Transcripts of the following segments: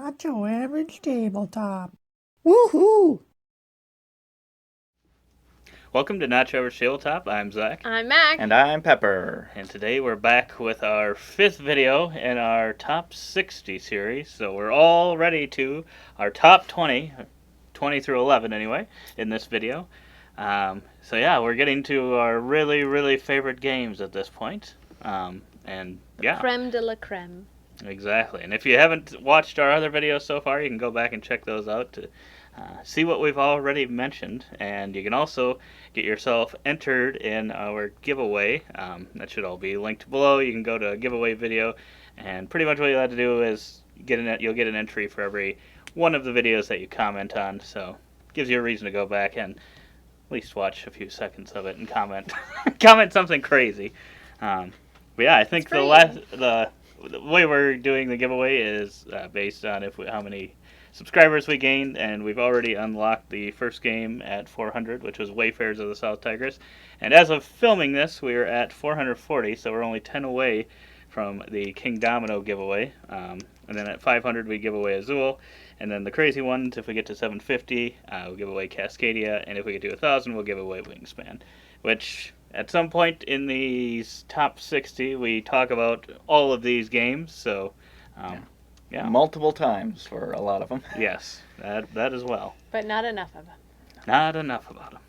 Not your average tabletop. Woohoo! Welcome to Not Your Average Tabletop. I'm Zach. I'm Mac. And I'm Pepper. And today we're back with our 5th video in our Top 60 series. So we're all ready to our top 20, 20 through 11 anyway, in this video. So yeah, we're getting to our really, really favorite games at this point. And yeah. Creme de la creme. Exactly. And if you haven't watched our other videos so far, you can go back and check those out to see what we've already mentioned. And you can also get yourself entered in our giveaway. That should all be linked below. You can go to a giveaway video, and pretty much what you'll have to do is you'll get an entry for every one of the videos that you comment on. So it gives you a reason to go back and at least watch a few seconds of it and comment comment something crazy. But yeah, I think the way we're doing the giveaway is based on how many subscribers we gained, and we've already unlocked the first game at 400, which was Wayfarers of the South Tigris. And as of filming this, we are at 440, so we're only 10 away from the King Domino giveaway. And then at 500, we give away Azul. And then the crazy ones, if we get to 750, we'll give away Cascadia. And if we get to 1,000, we'll give away Wingspan, which at some point in these top 60, we talk about all of these games, so yeah. Multiple times for a lot of them. Yes, that as well. But not enough of them. Not enough about them.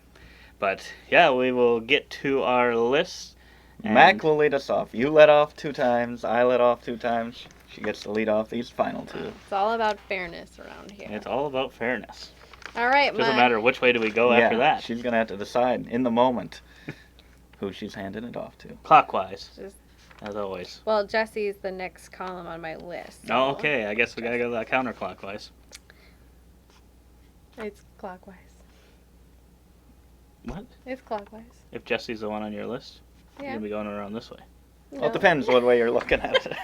But yeah, we will get to our list. Mac will lead us off. You let off 2 times, I let off 2 times. She gets to lead off these final 2. It's all about fairness around here. It's all about fairness. All right, Doesn't matter which way do we go after that. She's going to have to decide in the moment who she's handing it off to. Clockwise, as always. Well, Jesse's the next column on my list. So Oh, okay. I guess we gotta go counterclockwise. It's clockwise. What? It's clockwise. If Jesse's the one on your list, you're Yeah. gonna be going around this way. Well, it depends what way you're looking at it.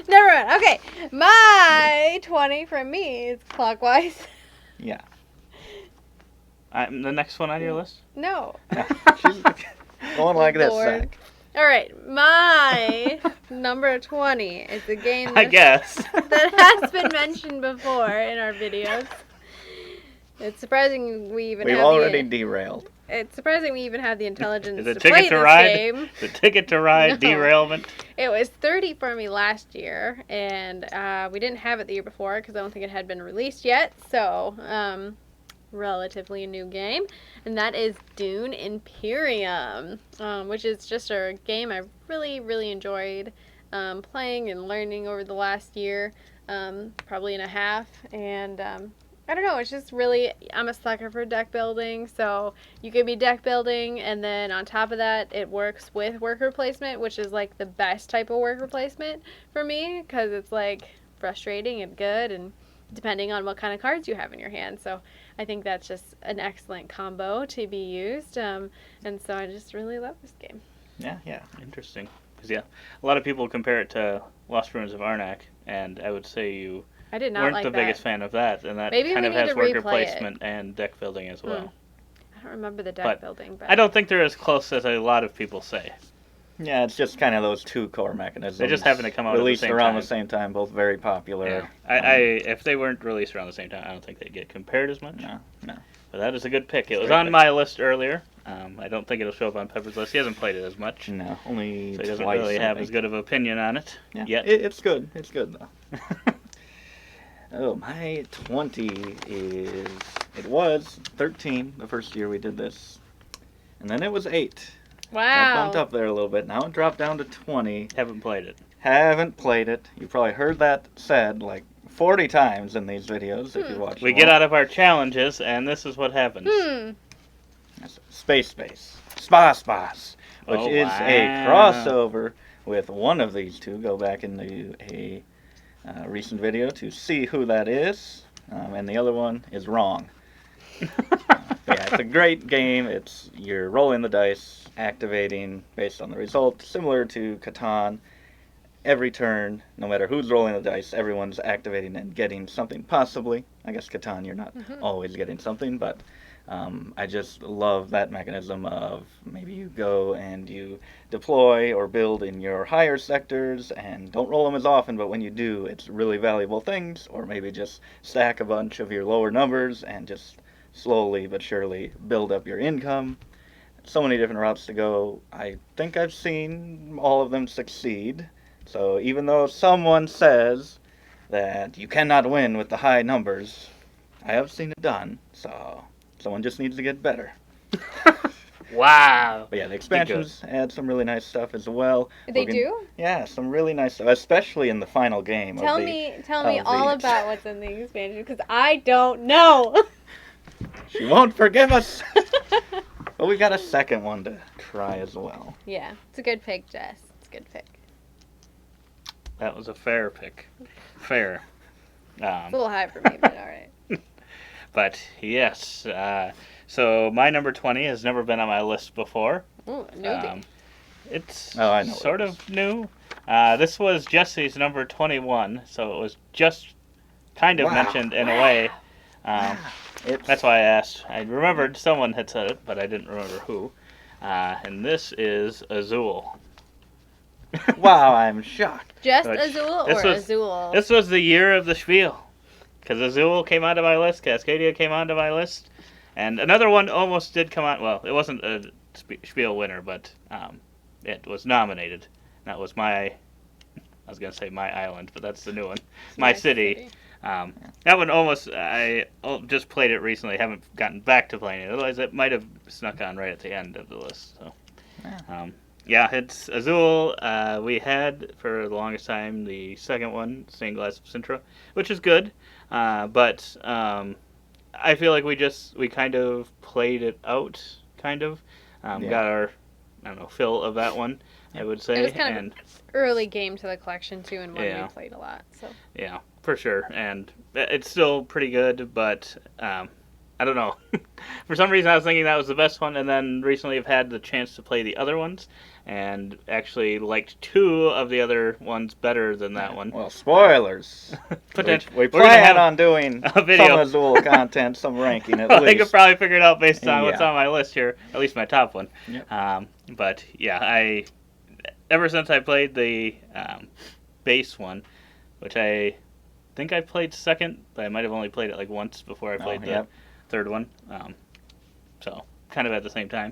Never mind. Okay, my 20 from me is clockwise. Yeah. I'm the next one on your list? No. She's going like this, Lord. Zach. All right, my number 20 is a game I guess. that has been mentioned before in our videos. It's surprising we even We've have already derailed. It's surprising we even have the intelligence Is it to Ticket play to this Ride? game. The Ticket to Ride No. derailment. It was 30 for me last year, and we didn't have it the year before because I don't think it had been released yet. So, relatively a new game, and that is Dune Imperium, which is just a game I really, really enjoyed playing and learning over the last year, probably and a half, and I don't know, it's just really, I'm a sucker for deck building, so you could be deck building, and then on top of that, it works with worker placement, which is like the best type of worker placement for me, because it's like frustrating and good, and depending on what kind of cards you have in your hand, so I think that's just an excellent combo to be used, and so I just really love this game. Yeah. Interesting. Because, yeah, a lot of people compare it to Lost Ruins of Arnak, and I would say you I did not weren't like the that. biggest fan of that, and that Maybe kind we of need has to worker replay it. placement and deck building as well. I don't remember the deck But building, but I don't think they're as close as a lot of people say. Yeah, it's just kind of those 2 core mechanisms. They just happen to come out at the released same around time. the same time, both very popular. Yeah. If they weren't released around the same time, I don't think they'd get compared as much. No. But that is a good pick. It was Great on pick. my list earlier. I don't think it'll show up on Pepper's list. He hasn't played it as much, No, only so he doesn't twice, really I have think. as good of an opinion on it Yeah, yet. It's good. It's good, though. Oh, my 20 is... It was 13 the first year we did this. And then it was 8. Got wow. bumped up there a little bit. Now it dropped down to 20. Haven't played it. Haven't played it. You probably heard that said like 40 times in these videos if you watch We them get all. out of our challenges, and this is what happens. That's Space, Spas, which Oh, is wow. a crossover with one of these two. Go back into a recent video to see who that is, and the other one is wrong. But yeah, it's a great game. You're rolling the dice, activating based on the result, similar to Catan. Every turn, no matter who's rolling the dice, everyone's activating and getting something. Possibly, I guess Catan, you're not always getting something, but I just love that mechanism of maybe you go and you deploy or build in your higher sectors and don't roll them as often, but when you do, it's really valuable things, or maybe just stack a bunch of your lower numbers and just slowly but surely build up your income. So many different routes to go. I think I've seen all of them succeed. So even though someone says that you cannot win with the high numbers, I have seen it done. So someone just needs to get better. Wow. But yeah, the expansions add some really nice stuff as well. They do? Yeah, some really nice stuff, especially in the final game. Tell me all the- about what's in the expansion, because I don't know. She won't forgive us. But we got a second one to try as well. Yeah, it's a good pick, Jess. It's a good pick. That was a fair pick. Fair. It's a little high for me, but all right. But yes, so my number 20 has never been on my list before. Ooh, newbie. It's Oh, I know what sort it of new. This was Jesse's number 21, so it was just kind of Wow. mentioned in a way. It's, That's why I asked. I remembered someone had said it, but I didn't remember who. And this is Azul. wow, I'm shocked. Just Which- Azul this or was- Azul? This was the year of the spiel. Because Azul came onto my list, Cascadia came onto my list, and another one almost did come on. Well, it wasn't a spiel winner, but it was nominated. That was I was going to say my island, but that's the new one. My city. That one almost, I just played it recently, haven't gotten back to playing it. Otherwise, it might have snuck on right at the end of the list. So, yeah, it's Azul. We had, for the longest time, the second one, Stained Glass of Sintra, which is good. But I feel like we kind of played it out, kind of. Got our, I don't know, fill of that one, I would say. It was kind of and early game to the collection, too, and one Yeah. we played a lot. So yeah, for sure. And it's still pretty good, but I don't know. For some reason, I was thinking that was the best one, and then recently I've had the chance to play the other ones, and actually liked two of the other ones better than that one. Well, spoilers. Potentially, We we're gonna plan have on doing a video. some Azul content, some ranking at Well, they could least. probably figure it out based on what's Yeah. on my list here, at least my top one. Yep. But yeah, ever since I played the base one, which I think I played second, but I might have only played it like once before I played the yep. third one. So kind of at the same time.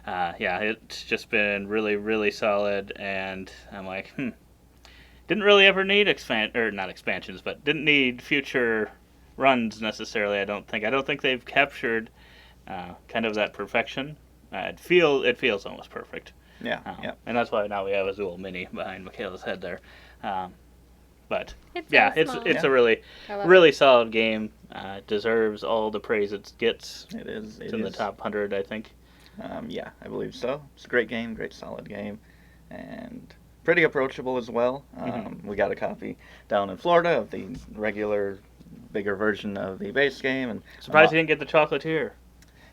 Yeah, it's just been really, really solid, and I'm like, didn't really ever need not expansions, but didn't need future runs necessarily. I don't think they've captured kind of that perfection. It feels almost perfect. Yeah, yeah. And that's why now we have Azul Mini behind Michaela's head there. But it's yeah, so small. it's a really I love really solid game. Deserves all the praise it gets. It is. It's in the top 100, I think. Yeah, I believe so. It's a great game, great solid game, and pretty approachable as well. We got a copy down in Florida of the regular, bigger version of the base game, and Surprised you didn't get the chocolatier.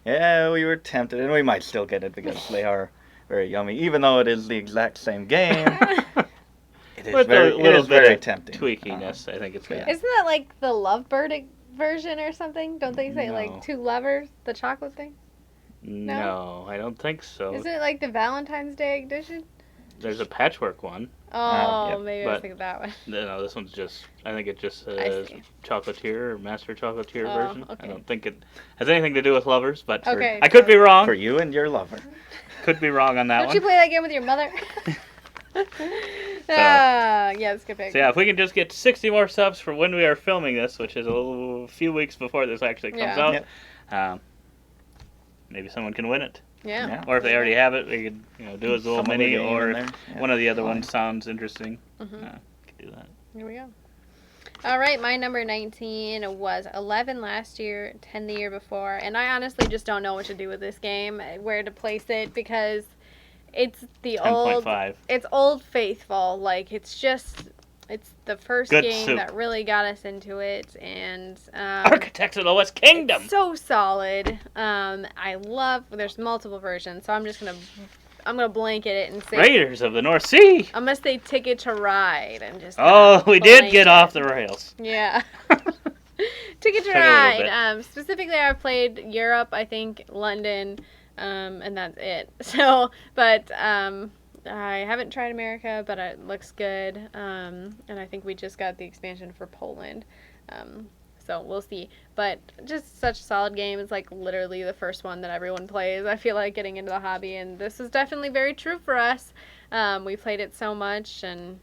yeah, we were tempted, and we might still get it because they are very yummy, even though it is the exact same game. It is With very, a little it is bit very of tempting. tweakiness, I think it's got. Isn't that like the Lovebird version or something? Don't they say No. like two lovers, the chocolate thing? No, I don't think so. Isn't it like the Valentine's Day edition? There's a patchwork one. Oh, yep. maybe I But- was thinking that one. No, this one's just. I think it just I says see. chocolatier or master chocolatier Oh, version. okay. I don't think it has anything to do with lovers, but Okay. I could be wrong. For you and your lover. Could be wrong on that Don't one. you play that game with your mother? Yeah, that's a good pick. So yeah, if we can just get 60 more subs for when we are filming this, which is a few weeks before this actually comes Yeah. out, Yep. maybe someone can win it. Yeah. Yeah. Or if they already have it, we could do a little Some other mini, game or in there. if Yeah. one of the other Fine. ones sounds interesting. Mhm. Could do that. Here we go. All right, my number 19 was 11 last year, 10 the year before, and I honestly just don't know what to do with this game, where to place it, because it's the old, 10.5. it's Old Faithful. Like it's the first Good game soup. that really got us into it, and Architects of the West Kingdom. it's so solid. I love. There's multiple versions, so I'm gonna blanket it and say Raiders of the North Sea. I'm gonna say Ticket to Ride and just. Oh, we did get blanket. off the rails. Yeah. Ticket to Took a little Ride. bit. Specifically, I've played Europe, I think London, and that's it. So, but I haven't tried America, but it looks good. And I think we just got the expansion for Poland. So we'll see. But just such a solid game. It's like literally the first one that everyone plays. I feel like getting into the hobby, and this is definitely very true for us. We played it so much, and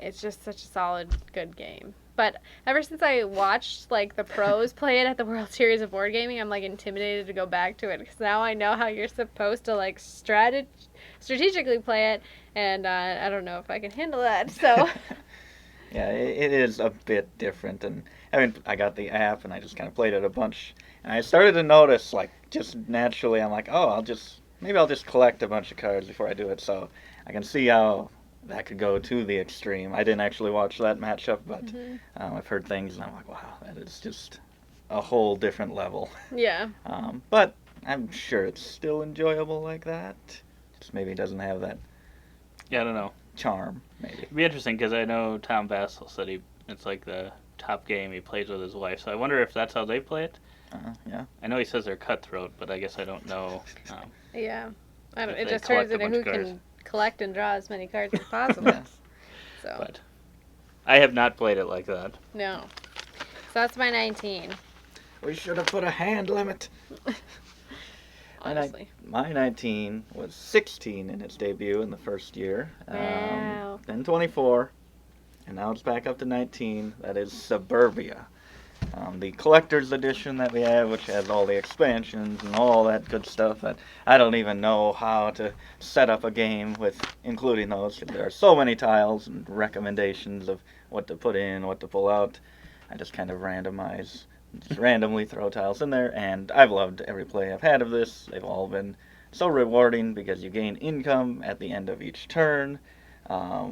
it's just such a solid, good game. But ever since I watched like the pros play it at the World Series of Board Gaming, I'm like intimidated to go back to it because now I know how you're supposed to like strategically play it, and I don't know if I can handle that. So Yeah, it is a bit different, and I mean, I got the app and I just kind of played it a bunch, and I started to notice, like, just naturally, I'm like, oh, maybe I'll just collect a bunch of cards before I do it, so I can see how that could go to the extreme. I didn't actually watch that matchup, but I've heard things, and I'm like, wow, that is just a whole different level. yeah, But I'm sure it's still enjoyable like that. Just maybe it doesn't have that Yeah, I don't know. charm, maybe. It'd be interesting because I know Tom Vassell said it's like the top game he plays with his wife. So I wonder if that's how they play it. Yeah. I know he says they're cutthroat, but I guess I don't know. yeah. I don't, If it they just collect turns a into bunch who of cards. can collect and draw as many cards as possible. Yeah. So But I have not played it like that. no. So that's my 19. We should have put a hand limit. Honestly. My 19 was 16 in its debut in the first year. Wow. Then 24. And now it's back up to 19. That is Suburbia. The collector's edition that we have, which has all the expansions and all that good stuff that I don't even know how to set up a game with including those. There are so many tiles and recommendations of what to put in, what to pull out. I just kind of just randomly throw tiles in there, and I've loved every play I've had of this. They've all been so rewarding because you gain income at the end of each turn,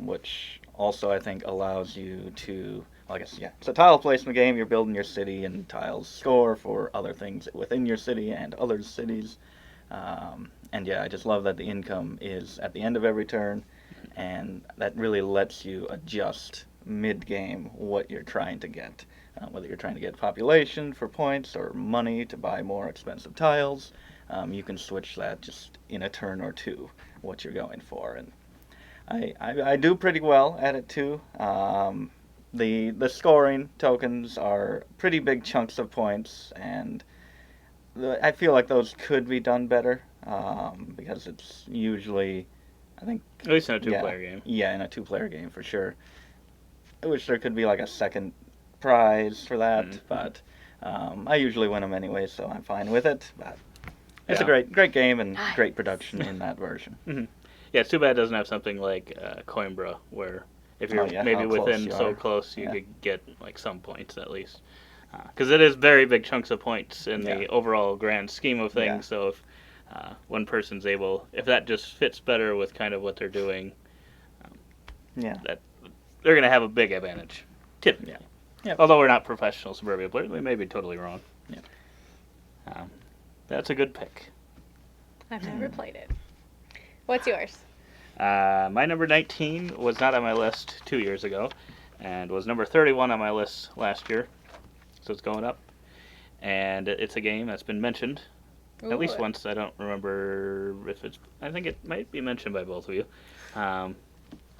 which also I think allows you to, well, I guess, yeah, it's a tile placement game. You're building your city, and tiles score for other things within your city and other cities. And yeah, I just love that the income is at the end of every turn, and that really lets you adjust mid-game what you're trying to get. Whether you're trying to get population for points or money to buy more expensive tiles, you can switch that just in a turn or two, what you're going for. And I do pretty well at it too. The scoring tokens are pretty big chunks of points, and I feel like those could be done better because it's usually, I think, At least in a two-player game. Yeah, in a two-player game for sure. I wish there could be like a second prize for that, but I usually win them anyway, so I'm fine with it. But it's a Yeah. great game and Nice. great production in that version. Yeah, it's too bad it doesn't have something like Coimbra, where if you're Oh, yeah, maybe how close within you so are. close, you Yeah. could get like some points at least. Because it is very big chunks of points in the Yeah. overall grand scheme of things. Yeah. So if one person's able, if that just fits better with kind of what they're doing, Yeah. they're going to have a big advantage. Typically. Yeah. Yep. Although we're not professional Suburbia players, we may be totally wrong. Yeah. That's a good pick. I've never played it. What's yours? My number 19 was not on my list 2 years ago, and was number 31 on my list last year, so it's going up. And it's a game that's been mentioned at least Ooh. once. I don't remember if it's. I think it might be mentioned by both of you.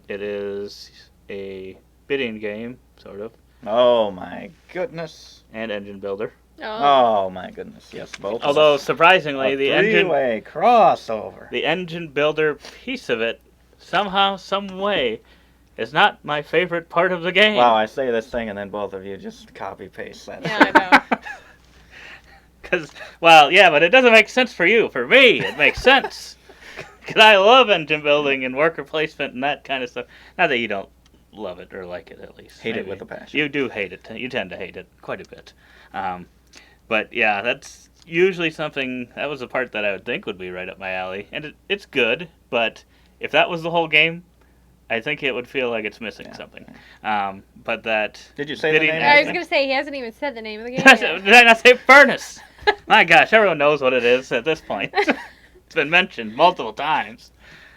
It is a bidding game, sort of, Oh my goodness. and engine builder. Oh. Oh my goodness. Yes, both. of Although us. surprisingly, a the engine three-way crossover. the engine builder piece of it somehow, some way, is not my favorite part of the game. Wow, I say this thing and then both of you just copy paste that. Yeah, I know. Because, well, yeah, but it doesn't make sense for you. For me, it makes sense. Because I love engine building and worker placement and that kind of stuff. Not that you don't love it or like it, at least. Hate it Maybe. with a passion. You do hate it. You tend to hate it quite a bit. But, yeah, that's usually something, that was the part that I would think would be right up my alley. And it's good, but if that was the whole game, I think it would feel like it's missing something. But that... Did you say the bidding name? I was engine- gonna say he hasn't even said the name of the game. Did Yet. I not say Furnace? My gosh, everyone knows what it is at this point. It's been mentioned multiple times.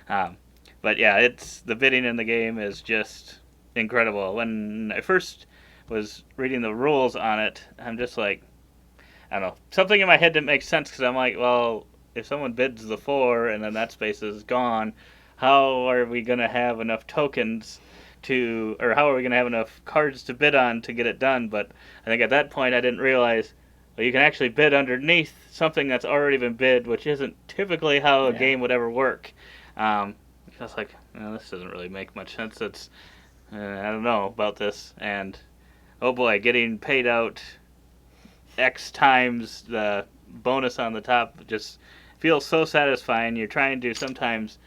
But yeah, the bidding in the game is just incredible. When I first was reading the rules on it, I'm just like, I don't know. Something in my head didn't make sense because I'm like, well, if someone bids the 4 and then that space is gone, how are we going to have enough tokens or how are we going to have enough cards to bid on to get it done? But I think at that point I didn't realize, well, you can actually bid underneath something that's already been bid, which isn't typically how a game would ever work. I was like, well, this doesn't really make much sense. I don't know about this. And, oh boy, getting paid out X times the bonus on the top just feels so satisfying. You're trying to sometimes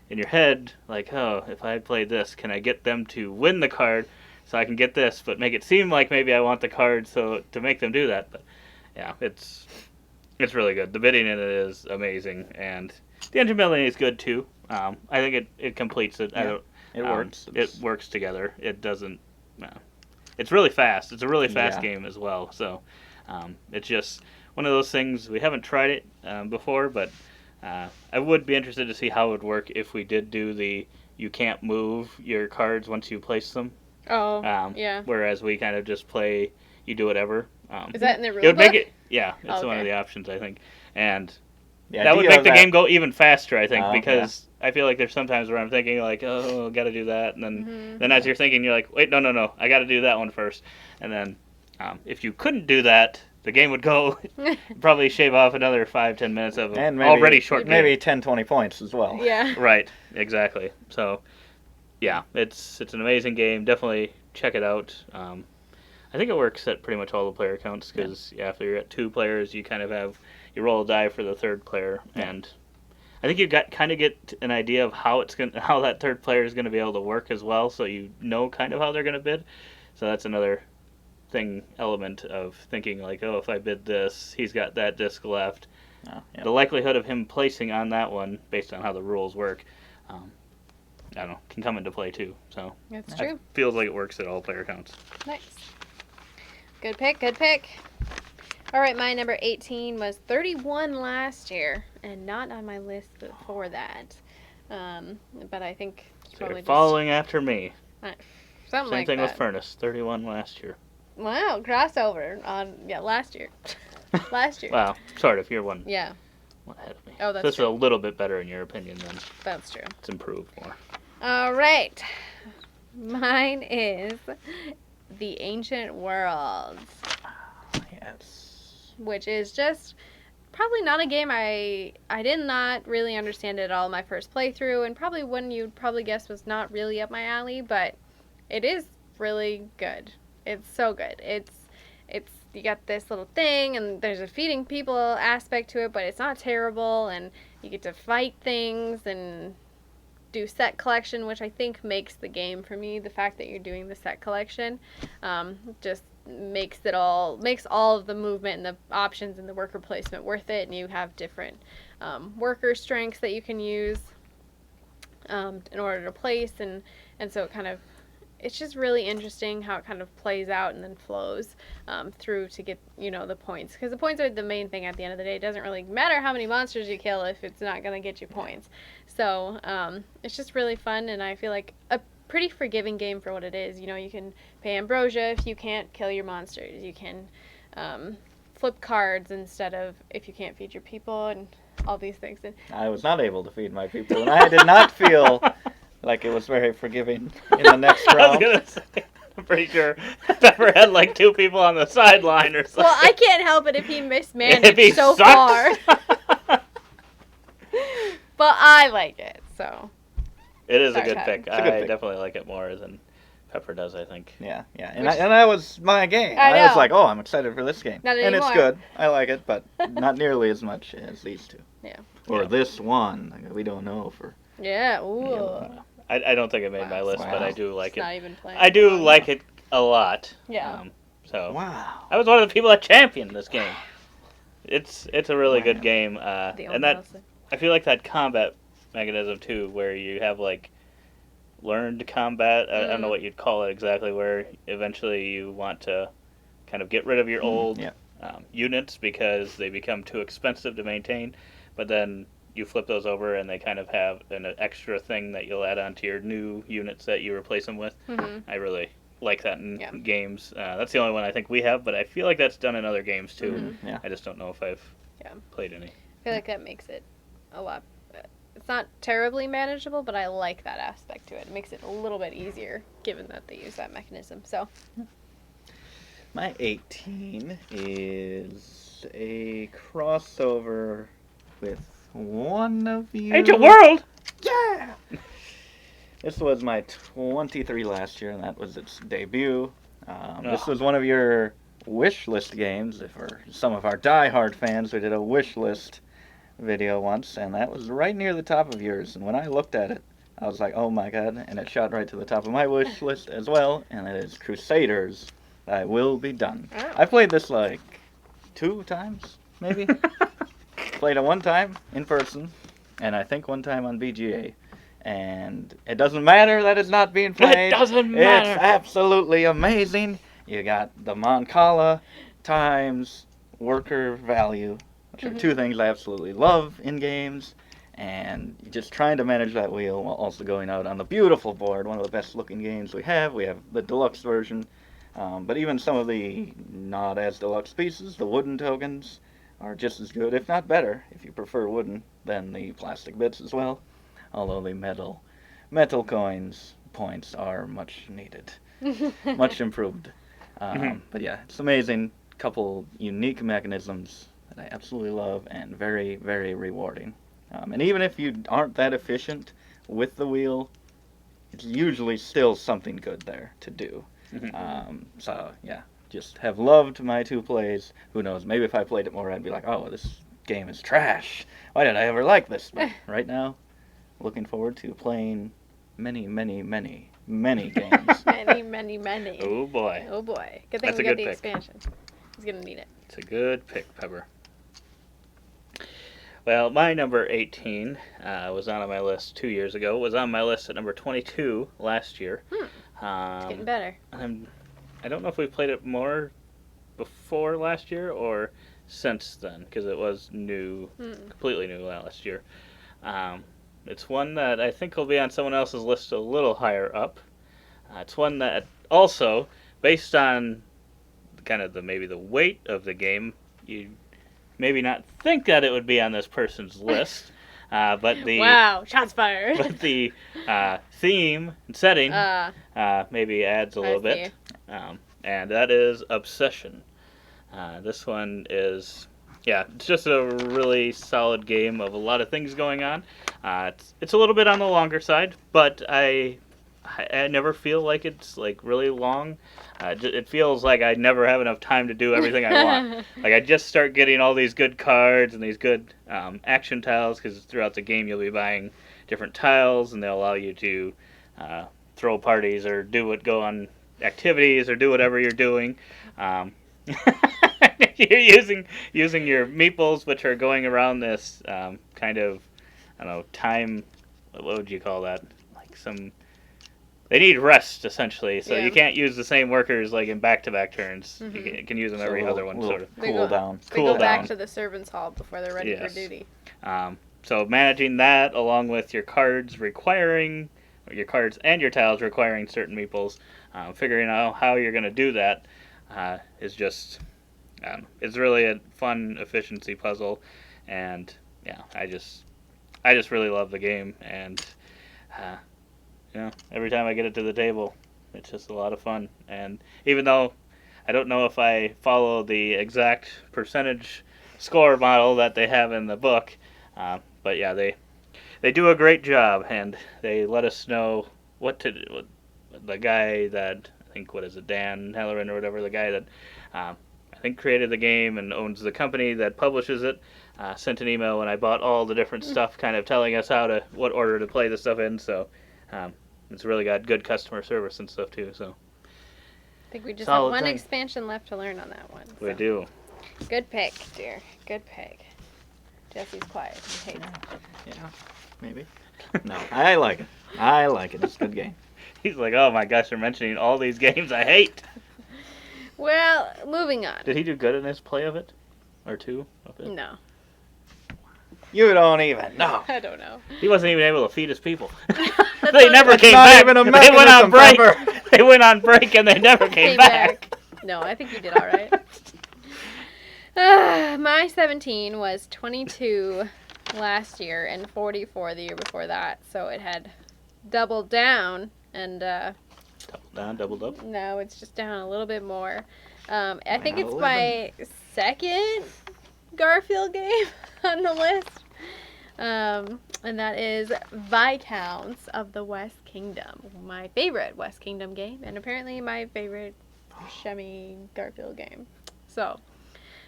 in your head, like, oh, if I played this, can I get them to win the card so I can get this, but make it seem like maybe I want the card so to make them do that. But yeah, it's really good. The bidding in it is amazing, and the engine building is good too. I think it completes it. Yeah, it works. It works together. It doesn't. It's really fast. It's a really fast Yeah. game as well. So it's just one of those things. We haven't tried it before, but I would be interested to see how it would work if we did do the you can't move your cards once you place them. Oh, yeah. Whereas we kind of just play you do whatever. Is that in the rule It would make book? it. Yeah, it's one Okay. of the options I think, and The that would idea make of the game go even faster. I think Oh, because I feel like there's sometimes where I'm thinking like, oh, got to do that, and Mm-hmm. then as you're thinking, you're like, wait, no, I got to do that one first, and then if you couldn't do that, the game would go probably shave off another 5-10 minutes of And maybe, already short maybe game. 10, 20 points as well. Yeah. Right, exactly. So, yeah, it's an amazing game. Definitely check it out. I think it works at pretty much all the player counts because if you're at 2 players, you kind of you roll a die for the third player, and I think you kind of get an idea of how how that third player is gonna be able to work as well, so you know kind of how they're gonna bid. So that's another element of thinking like, oh, if I bid this, he's got that disc left. Oh, yeah. The likelihood of him placing on that one, based on how the rules work, I don't know, can come into play too. So That's it true. feels like it works at all player counts. Nice. Good pick, good pick. All right, my number 18 was 31 last year, and not on my list before that. But I think it's So probably you're just following after me. something Same like thing that. with Furnace, 31 last year. Wow, crossover on last year. Last year. Wow, sort of. You're one Yeah, ahead of me. Oh, that's so it's true. a little bit better in your opinion then. that's true. It's improved more. All right. Mine is The Ancient Worlds, Yes. which is just probably not a game I did not really understand at all my first playthrough, and probably one you'd probably guess was not really up my alley, but it is really good. It's so good. It's you got this little thing, and there's a feeding people aspect to it, but it's not terrible, and you get to fight things and do set collection, which I think makes the game for me. The fact that you're doing the set collection just makes all of the movement and the options and the worker placement worth it, and you have different worker strengths that you can use in order to place, and so it's just really interesting how it kind of plays out and then flows through to get the points, because the points are the main thing at the end of the day. It doesn't really matter how many monsters you kill if it's not going to get you points. So it's just really fun, and I feel like a pretty forgiving game for what it is. You can pay ambrosia if you can't kill your monsters. You can flip cards instead of if you can't feed your people, and all these things. And I was not able to feed my people, and I did not feel like it was very forgiving in the next I was round. gonna say, I'm pretty sure I've never had like 2 people on the sideline or something. well, I can't help it if he mismanaged If he so sucks. far. But I like it, so. It is Sorry, a good Pat. pick. It's a good I pick. definitely like it more than Pepper does, I think. Yeah, and Which- that was my game. I was know. like, oh, I'm excited for this game. Not and it's anymore. good. I like it, but not nearly as much as these two. Yeah. Or Yeah. this one. We don't know for. Yeah, ooh. Yeah. I don't think it made Wow. my list, but I Wow. do like It's it. not even playing. I do along. like it a lot. Yeah. So Wow. I was one of the people that championed this game. It's a really good Wow. game, The and that only I feel like that combat mechanism too, where you have like learned combat. I don't know what you'd call it exactly. Where eventually you want to kind of get rid of your old Yeah. units because they become too expensive to maintain, but then you flip those over and they kind of have an extra thing that you'll add on to your new units that you replace them with. Mhm. I really like that in Yeah. games. That's the only one I think we have, but I feel like that's done in other games too. Mhm. Yeah. I just don't know if I've Yeah. played any. I feel like that makes it a lot. It's not terribly manageable, but I like that aspect to it. It makes it a little bit easier, given that they use that mechanism. So, My 18 is a crossover with one of you. Ancient World! Yeah! This was my 23 last year, and that was its debut. This Oh. was one of your wish list games. For some of our die-hard fans, we did a wish list video once, and that was right near the top of yours. And when I looked at it, I was like, oh my god, and it shot right to the top of my wish list as well, and it is Crusaders. I will be done. Oh. I played this like 2 times, maybe. Played it 1 time in person, and I think 1 time on BGA. And it doesn't matter that it's not being played. It doesn't matter. It's absolutely amazing. You got the Mancala times worker value, which are 2 things I absolutely love in games. And just trying to manage that wheel while also going out on the beautiful board, one of the best looking games we have. We have the deluxe version. But even some of the not as deluxe pieces, the wooden tokens, are just as good, if not better, if you prefer wooden, than the plastic bits as well. Although the metal points are much needed, much improved. But yeah, it's amazing. Couple unique mechanisms that I absolutely love and very, very rewarding. And even if you aren't that efficient with the wheel, it's usually still something good there to do. So yeah, just have loved my 2 plays. Who knows, maybe if I played it more I'd be like, oh, this game is trash. Why did I ever like this? But right now, looking forward to playing many, many, many, many games. many, many, many. Oh boy. Oh boy. Good thing That's we a got good the pick. expansion. He's gonna need it. It's a good pick, Pepper. Well, my number 18 was not on my list 2 years ago. It was on my list at number 22 last year. It's getting better. I don't know if we played it more before last year or since then, because it was new, completely new last year. It's one that I think will be on someone else's list a little higher up. It's one that also, based on kind of maybe the weight of the game, you maybe not think that it would be on this person's list, but the Wow, shots fired. but the theme and setting maybe adds a little bit, and that is Obsession. This one is, it's just a really solid game of a lot of things going on. It's a little bit on the longer side, but I never feel like it's like really long. It feels like I never have enough time to do everything I want. Like I just start getting all these good cards and these good action tiles, because throughout the game you'll be buying different tiles and they'll allow you to throw parties or go on activities or do whatever you're doing. You're using your meeples, which are going around this kind of, I don't know, time. What would you call that? Like they need rest, essentially, so you can't use the same workers like in back-to-back turns. You can use them every So other one, sort of. Cool down. They Cool go back down. to the servants' hall before they're ready for duty. So managing that, along with your cards and your tiles requiring certain meeples, figuring out how you're going to do that is just, it's really a fun efficiency puzzle, and I just really love the game, and every time I get it to the table, it's just a lot of fun. And even though I don't know if I follow the exact percentage score model that they have in the book, but yeah, they do a great job, and they let us know what to do. The guy that, I think, Dan Halloran or whatever, the guy that I think created the game and owns the company that publishes it, sent an email when I bought all the different stuff, kind of telling us what order to play the stuff in. So it's really got good customer service and stuff too. So I think we just Solid have one thing. expansion left to learn on that one. we so. do. Good pick, dear. Good pick. Jesse's quiet. He hates it. Yeah, maybe. No, I like it. I like it. It's a good game. He's like, oh my gosh, they're mentioning all these games I hate. Well, moving on. Did he do good in his play of it? Or 2 of it? No. You don't even know. I don't know. He wasn't even able to feed his people. That's They what- never That's came not back. even a They went on mechanism, break. Pepper. They went on break and they never came back. No, I think you did all right. My 17 was 22 last year and 44 the year before that, so it had doubled down, and Doubled down, doubled up. no, it's just down a little bit more. I think not it's 11. my second Garfield game on the list, and that is Viscounts of the West Kingdom, my favorite West Kingdom game, and apparently my favorite Shemmy Garfield game. So,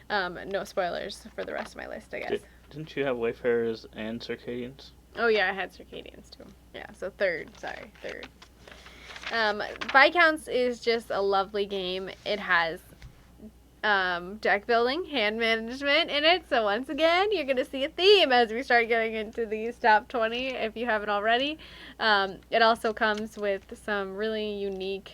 no spoilers for the rest of my list, I guess. Didn't you have Wayfarers and Circadians? Oh yeah, I had Circadians too. Yeah, so third. Viscounts is just a lovely game. It has deck building, hand management in it. So once again, you're going to see a theme as we start getting into these top 20 if you haven't already. It also comes with some really unique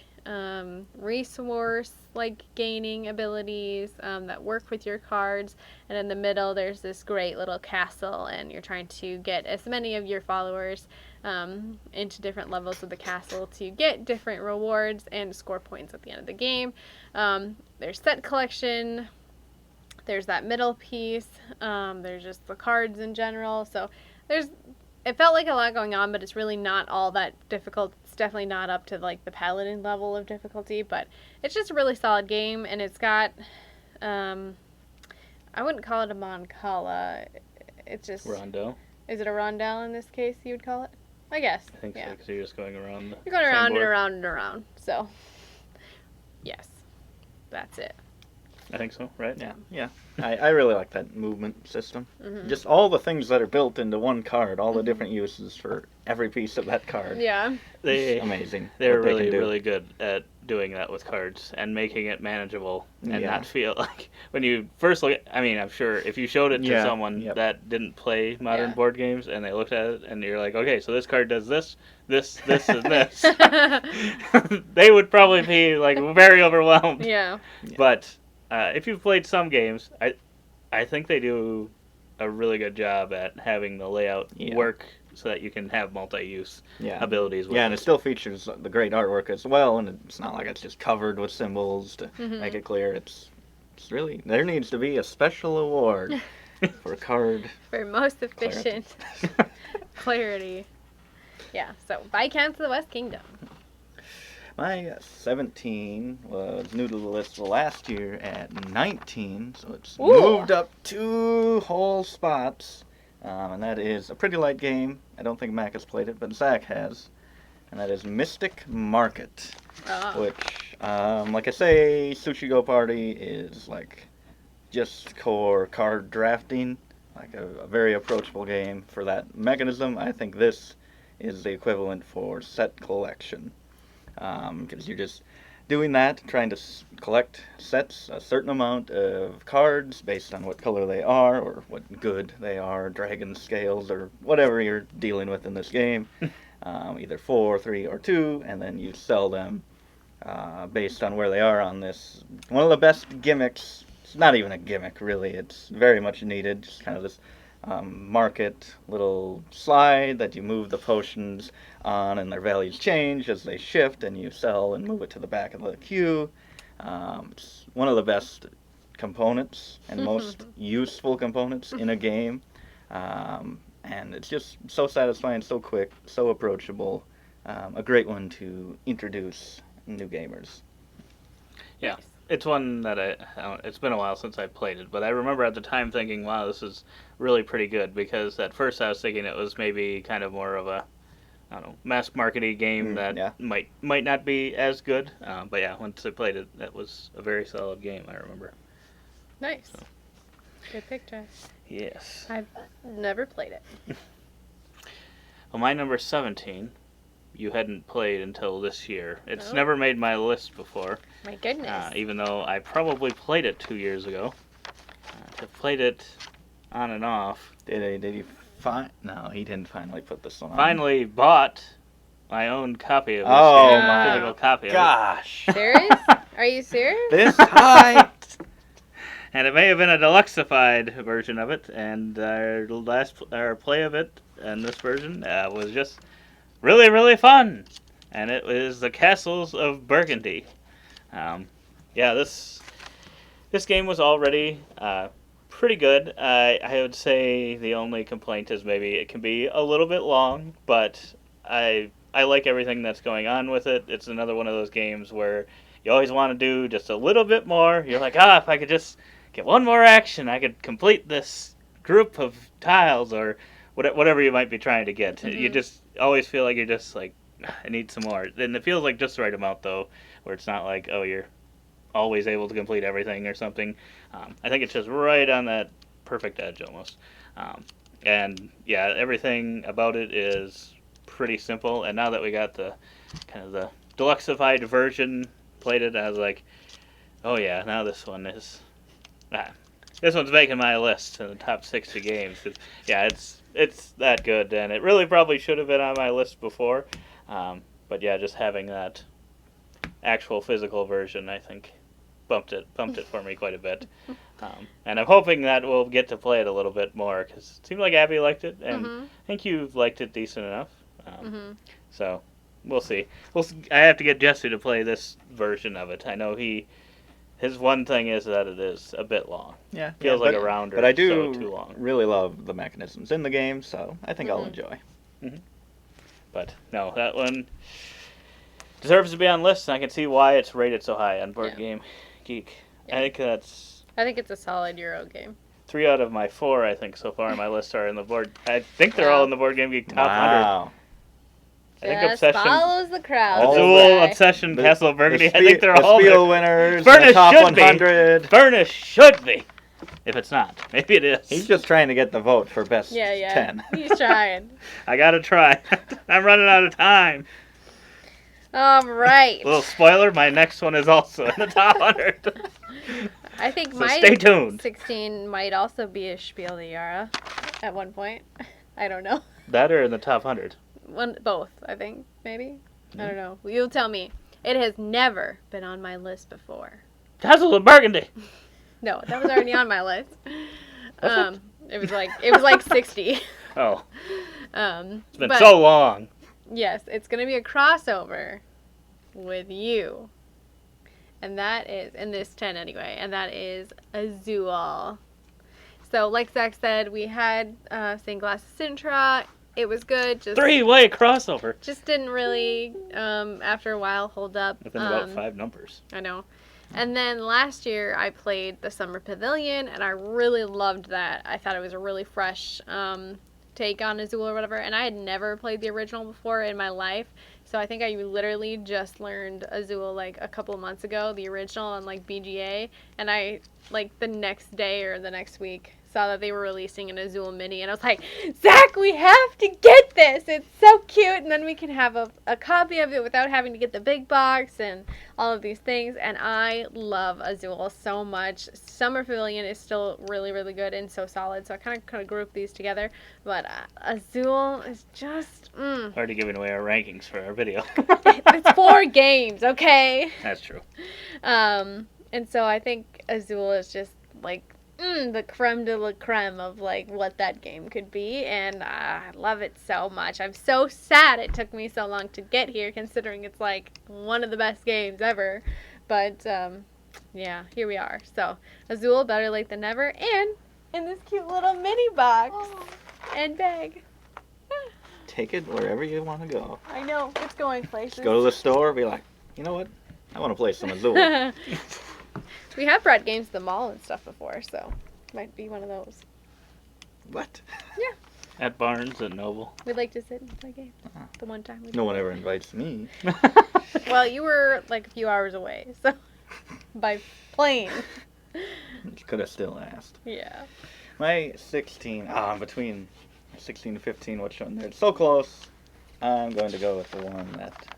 resource like gaining abilities that work with your cards, and in the middle there's this great little castle, and you're trying to get as many of your followers into different levels of the castle to get different rewards and score points at the end of the game. There's set collection, there's that middle piece, there's just the cards in general, so it felt like a lot going on, but it's really not all that difficult. It's definitely not up to like the Paladin level of difficulty, but it's just a really solid game, and it's got, I wouldn't call it a Mancala. It's just... Rondo. Is it a rondel in this case, you would call it? I guess. I think so, yeah. because you're just going around. You're going same around and board. around and around. So, yes. That's it. I think so, right? Yeah. I really like that movement system. Mhm. Just all the things that are built into one card, all the different uses for every piece of that card. Yeah. It's amazing. They're what they really, can do. really good at doing that with cards and making it manageable and Yeah. not feel like when you first look at, I mean, I'm sure if you showed it to Yeah, someone yep. that didn't play modern Yeah. board games and they looked at it and you're like, okay, so this card does this, this, and this, they would probably be like very overwhelmed. Yeah. But if you've played some games, I think they do a really good job at having the layout Yeah. work so that you can have multi-use Yeah. abilities with Yeah, and it. it still features the great artwork as well, and it's not like it's just covered with symbols to Mhm. make it clear. It's really, there needs to be a special award for card. For most efficient clarity. Yeah, so Viscounts of the West Kingdom. My 17 was new to the list last year at 19, so it's Ooh. moved up 2 whole spots. And that is a pretty light game. I don't think Mac has played it, but Zach has. And that is Mystic Market, Oh. which, like I say, Sushi Go Party is like just core card drafting, like a very approachable game for that mechanism. I think this is the equivalent for set collection. Because you're just doing that, trying to collect sets, a certain amount of cards based on what color they are or what good they are, dragon scales or whatever you're dealing with in this game. Either 4, 3, or 2, and then you sell them based on where they are on this. One of the best gimmicks, it's not even a gimmick really, it's very much needed, just kind of this market little slide that you move the potions on and their values change as they shift, and you sell and move it to the back of the queue. It's one of the best components and most useful components in a game, and it's just so satisfying, so quick, so approachable. A great one to introduce new gamers. Yeah. It's one that it's been a while since I played it, but I remember at the time thinking, wow, this is really pretty good, because at first I was thinking it was maybe kind of more of a, I don't know, mass marketing game that yeah. might not be as good. But yeah, once I played it, that was a very solid game, I remember. Nice. So. Good pick, Jess. Yes. I've never played it. Well, my number 17, you hadn't played until this year. It's Oh. never made my list before. My goodness. Even though I probably played it 2 years ago. I've played it on and off. Did he find? No, he didn't finally put this one on. Finally bought my own copy of this Oh game, my physical copy of Gosh. Serious? Are you serious? This high. it. And it may have been a deluxified version of it, and our play of it and this version was just really, really fun. and it is the Castles of Burgundy. Yeah, this game was already pretty good. I would say the only complaint is maybe it can be a little bit long, but I like everything that's going on with it. It's another one of those games where you always want to do just a little bit more. You're like, if I could just get one more action, I could complete this group of tiles or whatever you might be trying to get. You just always feel like you're just like, I need some more. And it feels like just the right amount, though, where it's not like, you're always able to complete everything or something. I think it's just right on that perfect edge almost. And yeah, everything about it is pretty simple. And now that we got the kind of the deluxeified version, played it, I was like, oh yeah, now this one is this one's making my list in the top 60 games. Yeah, it's that good, and it really probably should have been on my list before. But yeah, just having that actual physical version, I think, bumped it for me quite a bit. And I'm hoping that we'll get to play it a little bit more, because it seemed like Abby liked it, and I think you liked it decent enough. So we'll see. I have to get Jesse to play this version of it. I know his one thing is that it is a bit long. Yeah, feels like a rounder. But I do too long. really love the mechanisms in the game, so I think I'll enjoy. But no, that one deserves to be on lists, and I can see why it's rated so high on Board Game Geek. Yeah. I think it's a solid Euro game. 3 out of my 4, I think, so far on my list are in the board. I think they're all in the Board Game Geek top 100. I think Just Obsession, follows the crowd. Azul, Obsession, Castle of Burgundy. I think they're all the there. Spiel winners, Furnace the top should 100. be. Furnace should be. If it's not, maybe it is. He's just trying to get the vote for best 10. He's trying. I gotta try. I'm running out of time. All right. Little spoiler, my next one is also in the top 100. I think So my stay tuned. 16 might also be a Spiel de Jahre at one point. I don't know. That or in the top 100? Both, I think, maybe. I don't know. You'll tell me. It has never been on my list before. Castle of Burgundy. No, that was already on my list. It was like 60. Oh. It's been but so long. yes, it's gonna be a crossover with you, and that is in this 10 anyway, and that is Azul. So, like Zach said, we had Stained Glass Sintra. It was good. Just 3-way crossover. Just didn't really, after a while, hold up. Within about 5 numbers. I know. And then last year I played the Summer Pavilion, and I really loved that. I thought it was a really fresh take on Azul or whatever, and I had never played the original before in my life. So I think I literally just learned Azul like a couple of months ago, the original on like BGA, and I like the next day or the next week saw that they were releasing an Azul Mini, and I was like, Zach, we have to get this. It's so cute, and then we can have a copy of it without having to get the big box and all of these things, and I love Azul so much. Summer Pavilion is still really, really good and so solid, so I kind of grouped these together, but Azul is just, Already giving away our rankings for our video. It's 4 games, okay? That's true. And so I think Azul is just like the creme de la creme of like what that game could be, and I love it so much. I'm so sad it took me so long to get here, considering it's like one of the best games ever. But yeah, here we are. So Azul, better late than never, and in this cute little mini box and bag. Take it wherever you want to go. I know, it's going places. Just go to the store, be like, you know what? I want to play some Azul. We have brought games to the mall and stuff before, so might be one of those. What? Yeah. At Barnes and Noble. We'd like to sit and play games. The one time we did. No one ever invites me. Well, you were like a few hours away, so by plane. Could have still asked. Yeah. My 16, between 16 and 15, which one there? It's so close. I'm going to go with the one that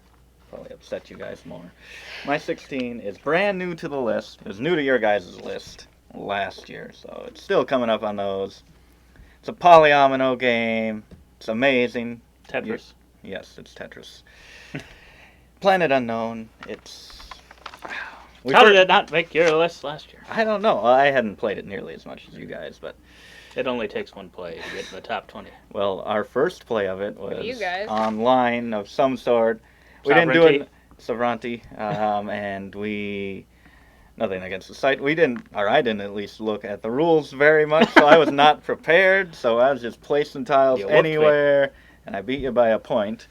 probably upset you guys more. My 16 is brand new to the list. It was new to your guys' list last year, so it's still coming up on those. It's a polyomino game. It's amazing. Tetris. Yes, it's Tetris. Planet Unknown. It's... How did it not make your list last year? I don't know. I hadn't played it nearly as much as you guys, but... It only takes one play to get in the top 20. Well, our first play of it was you guys? online of some sort. We didn't do Sovereignty. it Sovereignty, and we nothing against the site. We didn't, or I didn't at least look at the rules very much, so I was not prepared. So I was just placing tiles You whooped me. anywhere, and I beat you by a point.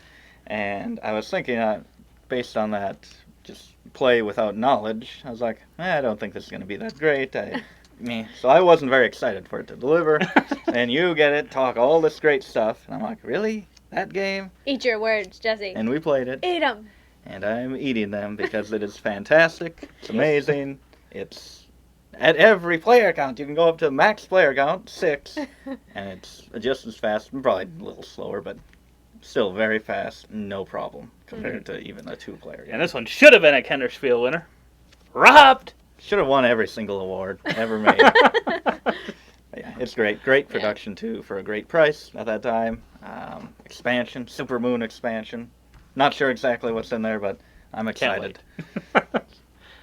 And I was thinking, based on that, just play without knowledge. I was like, I don't think this is going to be that great. So I wasn't very excited for it to deliver. And you get it, talk all this great stuff, and I'm like, really? That game? Eat your words, Jesse. And we played it. Eat them. And I'm eating them because it is fantastic. It's amazing. It's at every player count. You can go up to max player count, 6, and it's just as fast, probably a little slower, but still very fast, no problem compared to even a 2-player game. And this one should have been a Kennerspiel winner. Robbed! Should have won every single award ever made. But yeah, it's great. Great production, too, for a great price at that time. Expansion, Super Moon expansion. Not sure exactly what's in there, but I'm Can't excited. wait.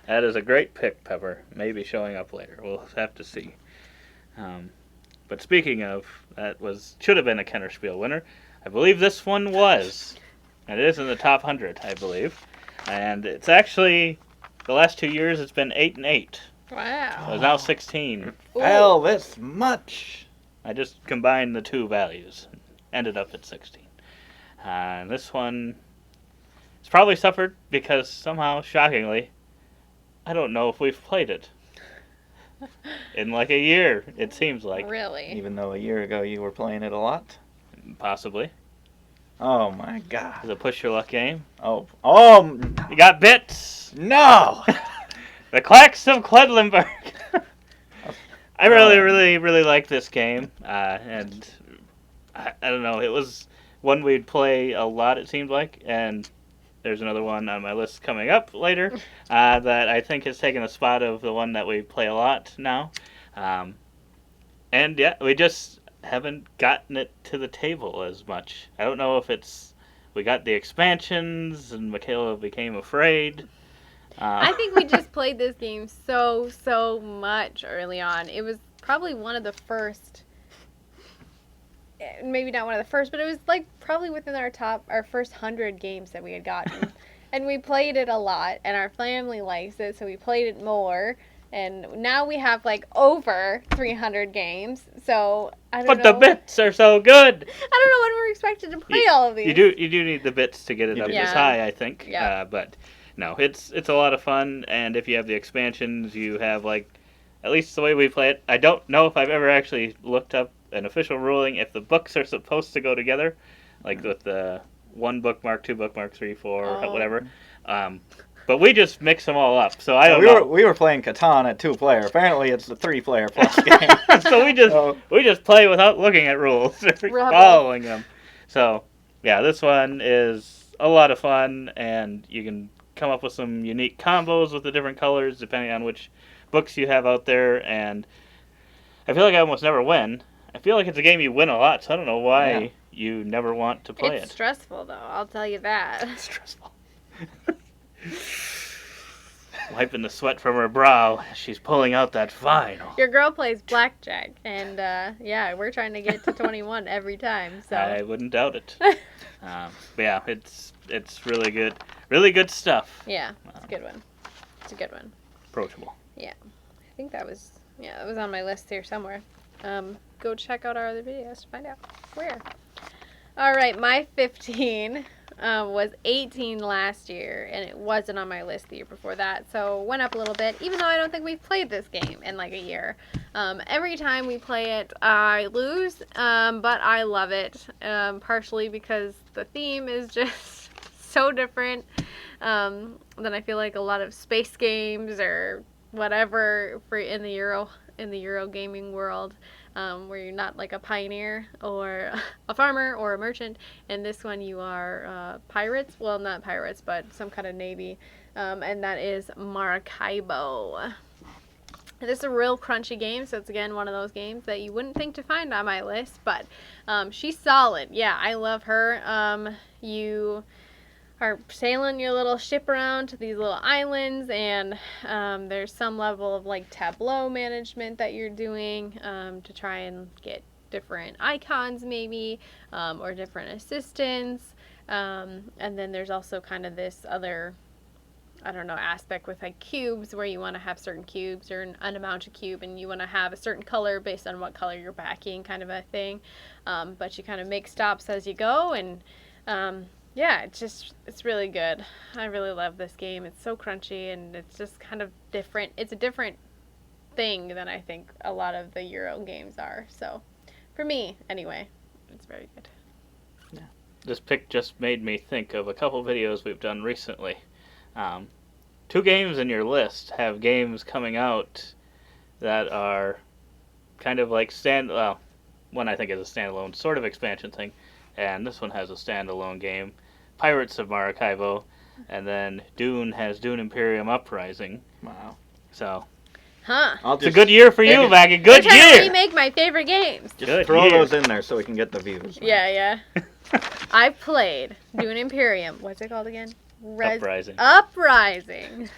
That is a great pick, Pepper. Maybe showing up later. We'll have to see. But speaking of, should have been a Kennerspiel winner. I believe this one was. And it is in the top 100, I believe. And it's actually, the last 2 years, it's been 8 and 8. Wow. So it's now 16. Fell this much. I just combined the two values. Ended up at 16. And this one, it's probably suffered because somehow, shockingly, I don't know if we've played it. In like a year, it seems like. Really? Even though a year ago you were playing it a lot. Possibly. Oh my god. It's a push your luck game. Oh, You got bits! no! The Clacks of Quedlinburg! I really like this game. And I don't know, it was one we'd play a lot, it seemed like. And there's another one on my list coming up later that I think has taken the spot of the one that we play a lot now. And yeah, we just haven't gotten it to the table as much. I don't know if it's we got the expansions and Michaela became afraid. I think we just played this game so much early on. It was probably one of the first, maybe not one of the first, but it was like probably within our first 100 games that we had gotten. And we played it a lot, and our family likes it, so we played it more. And now we have like over 300 games, so I don't know. But the bits are so good. I don't know when we're expected to play all of these. You do need the bits to get it You up do. this Yeah. high, I think. Yeah. But no, it's a lot of fun, and if you have the expansions, you have like at least the way we play it. I don't know if I've ever actually looked up an official ruling if the books are supposed to go together, like with the 1 bookmark, 2 bookmark, 3, 4, Oh. whatever. But we just mix them all up, so I don't know. We were playing Catan at 2-player. Apparently it's a 3-player plus game. So we just play without looking at rules or Rebel. following them. So yeah, this one is a lot of fun, and you can come up with some unique combos with the different colors depending on which books you have out there. And I feel like I almost never win. I feel like it's a game you win a lot, so I don't know why you never want to play It's it. stressful, though, I'll tell you that. It's stressful. Wiping the sweat from her brow, she's pulling out that final. Your girl plays blackjack, and yeah, we're trying to get to 21 every time. So I wouldn't doubt it. But yeah, it's really good stuff. yeah, it's a good one. It's a good one. Approachable. I think that was on my list here somewhere. Go check out our other videos to find out where. All right, my 15 was 18 last year, and it wasn't on my list the year before that, so went up a little bit, even though I don't think we've played this game in like a year. Every time we play it, I lose, but I love it, partially because the theme is just so different than I feel like a lot of space games or whatever in the Euro gaming world. Where you're not like a pioneer or a farmer or a merchant. In this one, you are pirates. Well, not pirates, but some kind of navy. And that is Maracaibo. This is a real crunchy game, so it's again one of those games that you wouldn't think to find on my list, but she's solid. Yeah, I love her. You are sailing your little ship around to these little islands, and there's some level of like tableau management that you're doing to try and get different icons maybe, or different assistants. And then there's also kind of this other, I don't know, aspect with like cubes where you want to have certain cubes or an amount of cube and you want to have a certain color based on what color you're backing, kind of a thing. But you kind of make stops as you go, and yeah, it's really good. I really love this game. It's so crunchy and it's just kind of different. It's a different thing than I think a lot of the Euro games are. So for me, anyway, it's very good. This pick just made me think of a couple videos we've done recently. 2 games in your list have games coming out that are kind of like one I think is a standalone sort of expansion thing, and this one has a standalone game, Pirates of Maracaibo, and then Dune has Dune Imperium Uprising. Wow. So Huh. it's a good year for you, Maggie. Good They're trying to year. remake my favorite games. Just Good throw year. those in there so we can get the views. man. Yeah. I've played Dune Imperium. What's it called again? Uprising. Uprising.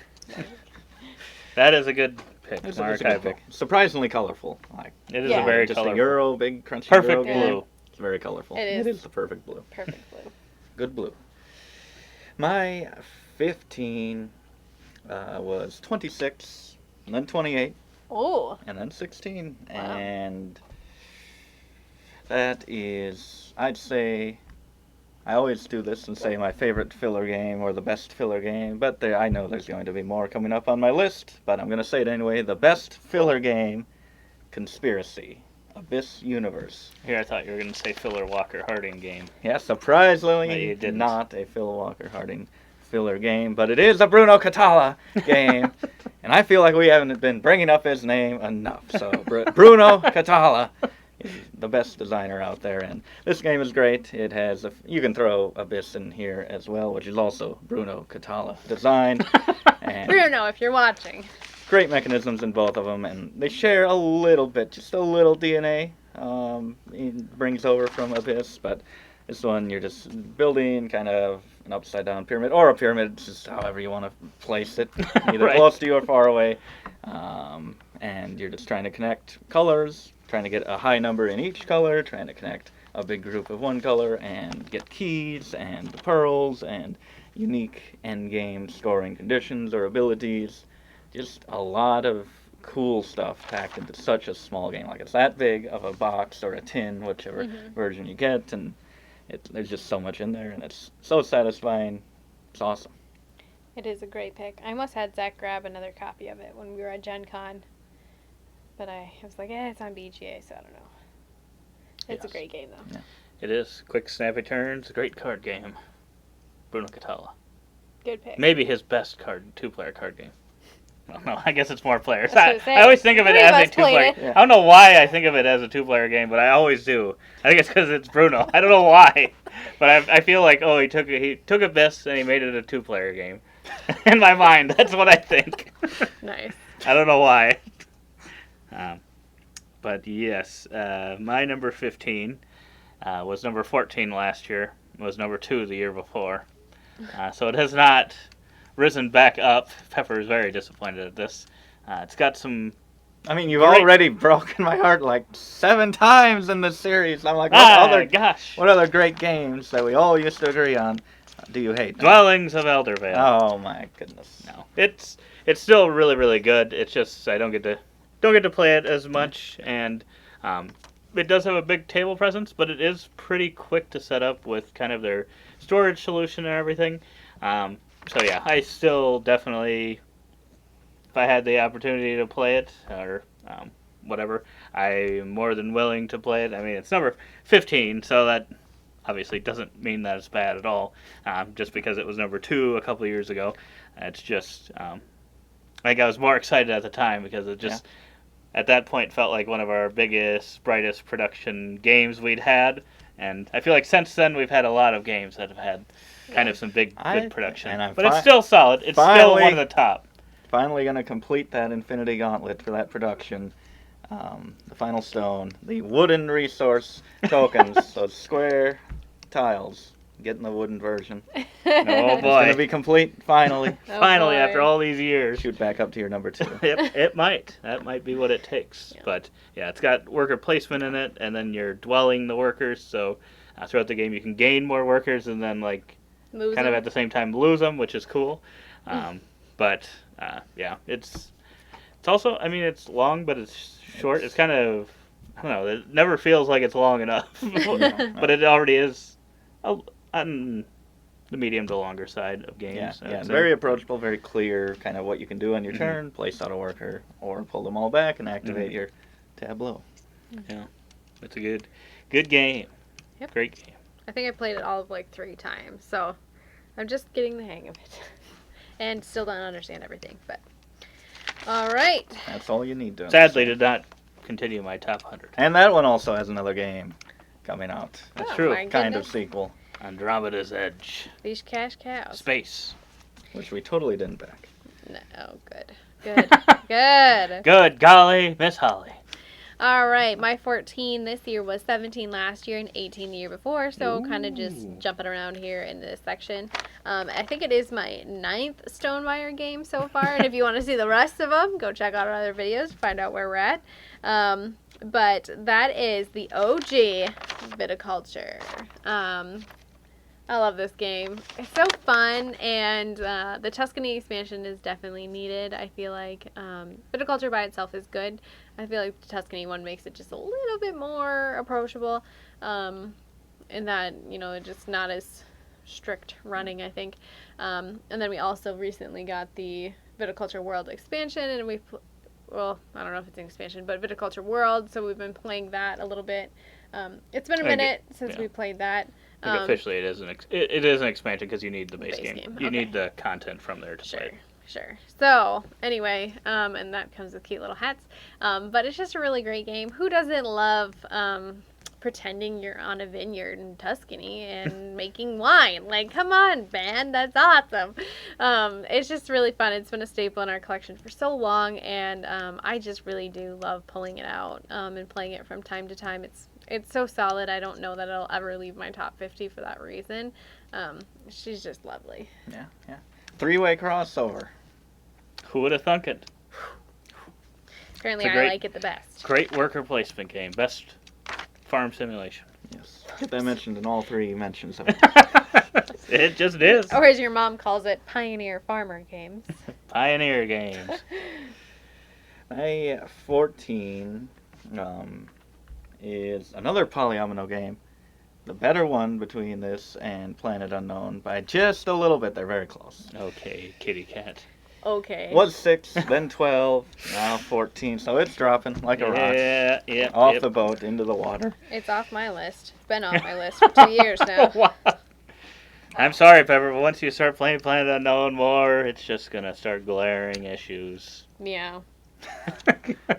That is a good pick, It's a good Maracaibo. pick. Surprisingly colorful. Like It is Yeah. a very just colorful. a Euro, big crunchy Perfect Euro Yeah. game. blue. It's very colorful. It is. It is the perfect blue. Perfect blue. Good blue. My 15 was 26, and then 28, Oh. and then 16, Wow. and that is, I'd say, I always do this and say my favorite filler game or the best filler game, but I know there's going to be more coming up on my list, but I'm going to say it anyway. The best filler game, Conspiracy, Abyss Universe. Here, I thought you were going to say Filler Walker Harding game. Yeah, No, surprisingly, you didn't. not a Phil Walker Harding filler game, but it is a Bruno Catala game, and I feel like we haven't been bringing up his name enough. So Bruno Catala is the best designer out there, and this game is great. It has you can throw Abyss in here as well, which is also Bruno Catala design, and Bruno, if you're watching. great mechanisms in both of them, and they share a little bit, just a little DNA. It brings over from Abyss, but this one you're just building kind of an upside down pyramid, or a pyramid, just however you want to place it, either Right. close to you or far away. And you're just trying to connect colors, trying to get a high number in each color, trying to connect a big group of one color, and get keys and pearls and unique end game scoring conditions or abilities. Just a lot of cool stuff packed into such a small game. Like, it's that big of a box or a tin, whichever version you get, and there's just so much in there, and it's so satisfying. It's awesome. It is a great pick. I almost had Zach grab another copy of it when we were at Gen Con. But I was like, it's on BGA, so I don't know. It's a Yes. great game, though. It is. Quick, snappy turns. Great card game. Bruno Catala. Good pick. Maybe his best 2-player card game. Well, no, I guess it's more players. I was gonna say, I always think of it three of as a us played 2-player. it. I don't know why I think of it as a 2-player game, but I always do. I think it's because it's Bruno. I don't know why, but I feel like he took Abyss and he made it a 2-player game. In my mind, that's what I think. Nice. I don't know why. But yes, my number 15 was number 14 last year. Was number 2 the year before. So it has not risen back up. Pepper is very disappointed at this. It's got some... I mean, you've Great. already broken my heart like 7 times in this series. I'm like, what other great games that we all used to agree on do you hate? Dwellings of Eldervale. Oh my goodness. No, it's still really, really good. It's just I don't get to play it as much, and it does have a big table presence, but it is pretty quick to set up with kind of their storage solution and everything. So yeah, I still definitely, if I had the opportunity to play it or whatever, I'm more than willing to play it. I mean, it's number 15, so that obviously doesn't mean that it's bad at all. Just because it was number 2 a couple of years ago, it's just I think I was more excited at the time because it just at that point felt like one of our biggest, brightest production games we'd had, and I feel like since then we've had a lot of games that have had kind of some good production. and I'm but it's still solid. It's still one of the top. Finally going to complete that Infinity Gauntlet for that production. The final stone, the wooden resource tokens, those square tiles. Getting the wooden version. Oh It's going boy! to be complete finally. Oh, Finally, boy. after all these years. Shoot back up to your number 2. It might. That might be what it takes. Yeah. But yeah, it's got worker placement in it, and then you're dwelling the workers. So throughout the game. You can gain more workers and then like Moves kind of them. at the same time lose them, which is cool. But yeah, it's also, I mean, it's long, but it's short. It's kind of, I don't know, it never feels like it's long enough, but it already is on the medium to longer side of games. Yeah, very approachable, very clear, kind of what you can do on your Mhm. turn, place out a worker, or pull them all back and activate your tableau. Yeah, it's a good game. Yep. Great game. I think I played it all of like 3 times, so I'm just getting the hang of it. And still don't understand everything, but all right. That's all you need to Sadly, understand. did not continue my top 100. And that one also has another game coming out. That's Oh, true. my Kind of goodness. sequel, Andromeda's Edge. These cash cows. Space. which we totally didn't back. No, oh, good. Good. Good. Good golly, Miss Holly. All right, my 14 this year was 17 last year and 18 the year before, so kind of just Ooh. jumping around here in this section. I think it is my 9th Stonemaier game so far, and if you want to see the rest of them, go check out our other videos to find out where we're at. But that is the OG Viticulture. I love this game. It's so fun, and the Tuscany expansion is definitely needed. I feel like Viticulture by itself is good. I feel like the Tuscany one makes it just a little bit more approachable, in that, you know, it's just not as strict running, I think. And then we also recently got the Viticulture World expansion, and well, I don't know if it's an expansion, but Viticulture World, so we've been playing that a little bit. It's been a I get- minute since yeah. we played that. I think officially it is it is an expansion because you need the base, Base game. game, You okay. need the content from there to play. Sure. So, anyway, and that comes with cute little hats. But it's just a really great game. Who doesn't love pretending you're on a vineyard in Tuscany and making wine? Like, come on, man. That's awesome. It's just really fun. It's been a staple in our collection for so long, and I just really do love pulling it out and playing it from time to time. It's so solid. I don't know that it'll ever leave my top 50 for that reason. She's just lovely. Yeah. 3-way crossover. Who would have thunk it? Apparently, It's a I great- like it the best. Great worker placement game. Best farm simulation. Yes. Get that mentioned in all 3 mentions of it. It just is. Or as your mom calls it, pioneer farmer games. Pioneer games. My 14 is another Polyomino game. The better one between this and Planet Unknown by just a little bit. They're very close. Okay, kitty cat. Okay. Was 6, then 12, now 14. So it's dropping like a rock. Yeah. Off the boat into the water. It's off my list. It's been off my list for 2 years now. Wow. I'm sorry, Pepper, but once you start playing Planet Unknown more, it's just gonna start glaring issues. Meow.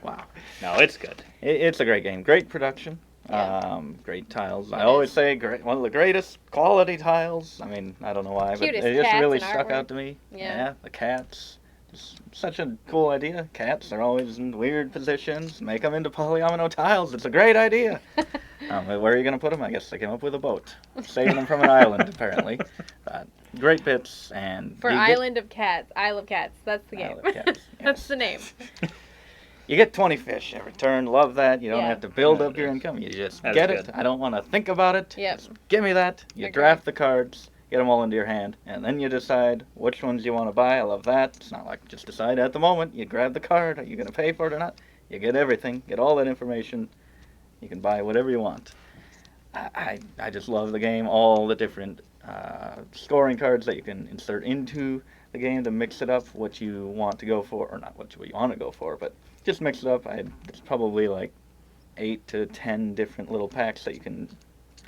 Wow. No, it's good. It's a great game. Great production. Yeah. Great tiles. It I always is. say one of the greatest quality tiles. I mean, I don't know why, but Cutest it just cats really and stuck artwork. out to me. Yeah. The cats. Just such a cool idea. Cats are always in weird positions. Make them into polyomino tiles. It's a great idea. Where are you going to put them? I guess they came up with a boat. Saving them from an island, apparently. Great bits. And For you get- Island of Cats. Isle of Cats. That's the game. Isle of Cats, That's yes. the name. You get 20 fish every turn. Love that. You don't Yeah. have to build Yeah, up it your is. income. You just That is get it. good. I don't want to think about it. Yep. Just give me that. You Agreed. draft the cards, get them all into your hand, and then you decide which ones you want to buy. I love that. It's not like just decide at the moment. You grab the card. Are you going to pay for it or not? You get everything. Get all that information. You can buy whatever you want. I just love the game. All the different scoring cards that you can insert into the game to mix it up what you want to go for, or not what you want to go for, but just mix it up. It's probably like 8 to 10 different little packs that you can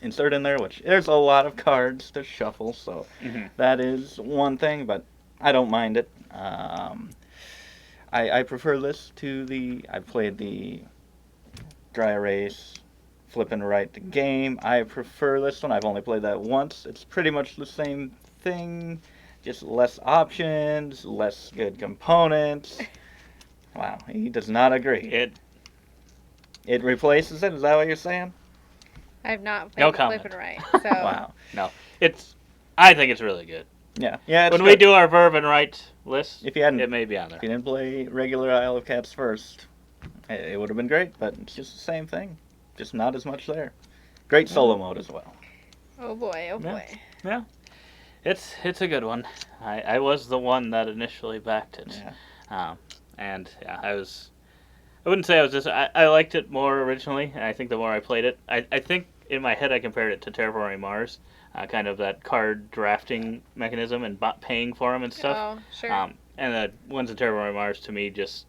insert in there, which there's a lot of cards to shuffle, so Mhm. that is one thing, but I don't mind it. I prefer this to I played the dry erase, flip and write game. I prefer this one. I've only played that once. It's pretty much the same thing, just less options, less good components. Wow, he does not agree. It replaces it? Is that what you're saying? I've not No played comment. Flip and Right. So Wow. I think it's really good. Yeah, it's When good. we do our verb and right list, If you hadn't, it may be on there. if you didn't play regular Isle of Cats first, it would have been great, but it's just the same thing. Just not as much there. Great solo mode as well. Oh boy, oh Yeah. boy. Yeah, it's a good one. I was the one that initially backed it. Yeah. And yeah, I wouldn't say I was just. I liked it more originally, and I think the more I played it, I think in my head I compared it to Terraforming Mars, kind of that card drafting mechanism and paying for them and stuff. Oh, sure. And the ones in Terraforming Mars to me just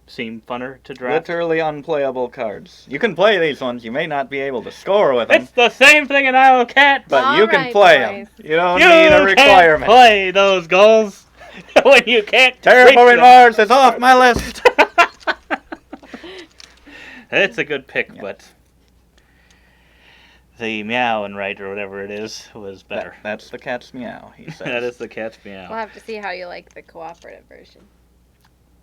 seem funner to draft. Literally unplayable cards. You can play these ones. You may not be able to score with them, It's the same thing in Isle of Cat. but you can Alright, play boys. them. You don't You need a can't requirement. play those goals when you can't. reach Terraforming them. Mars is off my list. It's a good pick, Yeah. but the meow and right or whatever it is was better. That's the cat's meow, he says. That is the cat's meow. We'll have to see how you like the cooperative version.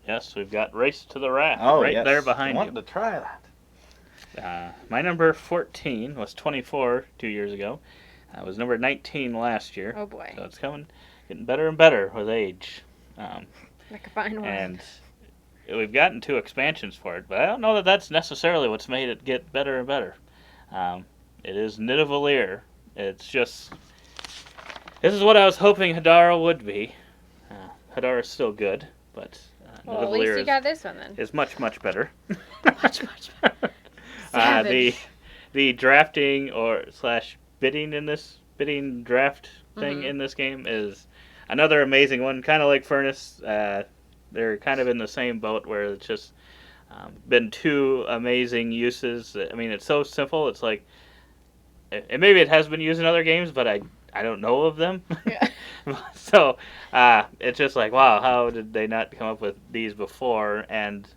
Yes, we've got Race to the Raft Oh, right yes. there behind I you. want to try that. My number 14 was 24 2 years ago. I was number 19 last year. Oh boy. So it's getting better and better with age. Like a fine one. And we've gotten 2 expansions for it, but I don't know that that's necessarily what's made it get better and better. It is Nidavellir. It's just... This is what I was hoping Hadara would be. Hadara is still good, but well, at least Nidavellir you got this one then. is much, much better. Much better. Savage. The drafting or slash bidding in this draft thing Mhm. in this game is another amazing one. Kind of like Furnace, they're kind of in the same boat where it's just been 2 amazing uses. I mean, it's so simple. It's like, and maybe it has been used in other games, but I don't know of them. Yeah. So it's just like, wow, how did they not come up with these before? And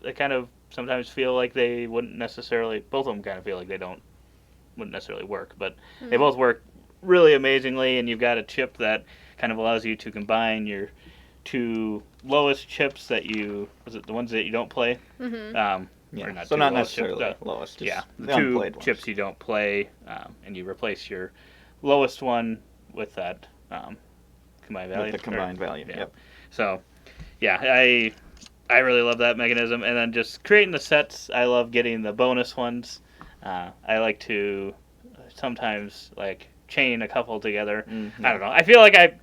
they kind of sometimes feel like they wouldn't necessarily. Both of them kind of feel like wouldn't necessarily work, but they both work really amazingly. And you've got a chip that kind of allows you to combine your 2 lowest chips that the ones that you don't play? Mm-hmm. Yeah, Or not so 2 not lowest chips, necessarily lowest. Just yeah, the the 2 unplayed ones. chips you don't play, and you replace your lowest one with that combined value. With the combined value. yeah. Yep. So, yeah, I really love that mechanism, and then just creating the sets. I love getting the bonus ones. I like to sometimes like chain a couple together. Mhm. I don't know. I feel like I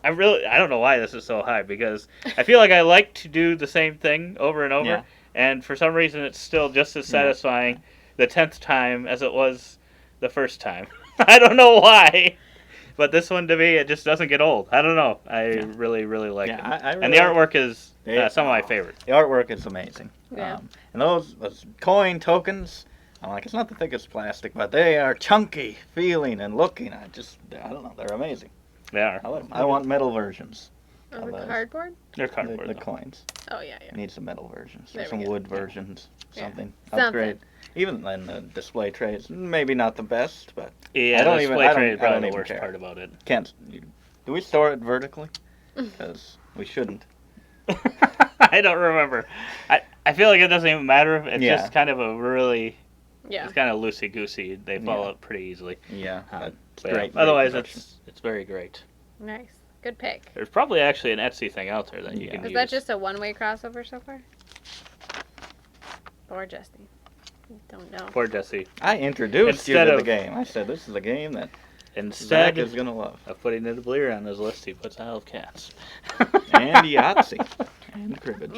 don't know why this is so high, because I feel like I like to do the same thing over and over, Yeah. and for some reason it's still just as Yeah. satisfying the 10th time as it was the first time. I don't know why, but this one to me, it just doesn't get old. I don't know. I really, really like it. I really And the artwork is Yeah. some of my favorites. The artwork is amazing. Yeah. And those coin tokens, I'm like, it's not the thickest plastic, but they are chunky feeling and looking. I don't know, they're amazing. They are. I love them. I want metal versions. On of the those. cardboard? They're The, cardboard. the though. coins. Oh, yeah, I yeah. need some metal versions. There Or some we go. wood versions. Yeah. Something. Something. Upgrade. Even in the display trays, maybe not the best, but Yeah, I don't the even- display I don't- tray is I don't probably the even worst care. part about it. do we store it vertically? Because we shouldn't. I don't remember. I feel like it doesn't even matter. It's Yeah. just kind of a really, Yeah. it's kind of loosey-goosey. They fall Yeah. out pretty easily. Yeah. That's But yeah, great. otherwise, great it's very great. Nice. Good pick. There's probably actually an Etsy thing out there that you Yeah. can Is use. that just a one-way crossover so far? Or Justy? Don't know. Poor Jesse. I introduced you Instead to the of- game. I said this is a game that Zach Instead is gonna love. of putting Nidavellir on his list, he puts Isle of Cats. And Yahtzee. And cribbage.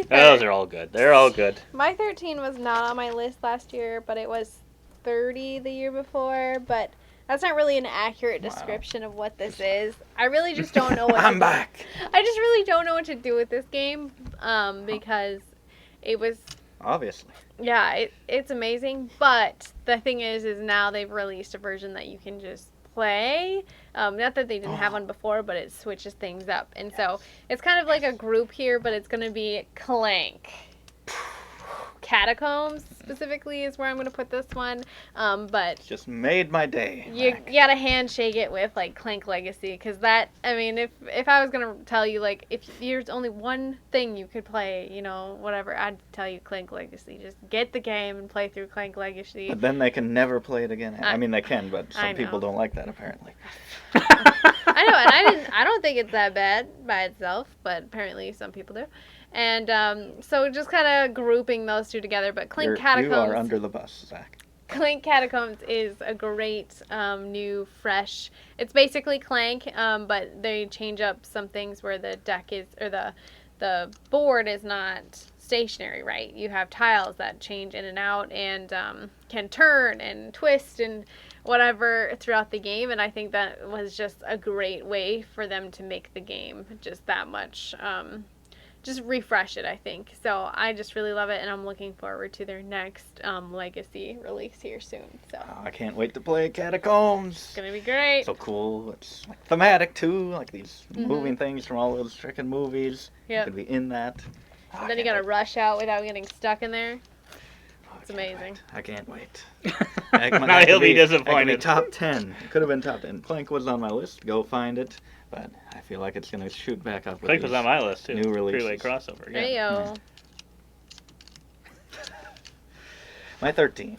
Those are all good. They're all good. My 13 was not on my list last year, but it was 30 the year before. But that's not really an accurate Wow. description of what this is. I really just don't know what. I'm back. I just really don't know what to do with this game, because it was. Obviously. Yeah, it's amazing, but the thing is now they've released a version that you can just play. Not that they didn't have one before, but it switches things up. And so it's kind of like a group here, but it's going to be Clank. Catacombs specifically is where I'm going to put this one. But Just made my day. you Zach. gotta handshake it with like Clank Legacy, because that, I mean, if I was gonna tell you like if there's only one thing you could play, you know, whatever, I'd tell you Clank Legacy. Just get the game and play through Clank Legacy. But then they can never play it again. I I- mean, they can, but I some people know. don't like that apparently. I know, and I don't think it's that bad by itself, but apparently some people do. And so just kind of grouping those two together. But Clank You Catacombs. are under the bus, Zach. Clank Catacombs is a great new, fresh. It's basically Clank, but they change up some things where the deck is, or the board is not stationary, right? You have tiles that change in and out and can turn and twist and whatever throughout the game. And I think that was just a great way for them to make the game just that much. Just refresh it, I think. So I just really love it, and I'm looking forward to their next Legacy release here soon. So Oh, I can't wait to play Catacombs. it's gonna be great. So cool. It's like thematic too, like these moving things from all those freaking movies. Yep. You could be in that. Oh, And then you gotta rush out without getting stuck in there. It's amazing. I can't wait. Now he'll be disappointed. Top 10. It could have been top 10. Clank was on my list. Go find it. But I feel like it's going to shoot back up. Clank was on my list too. New releases. Three-way crossover. Yeah. Hey yo. My 13.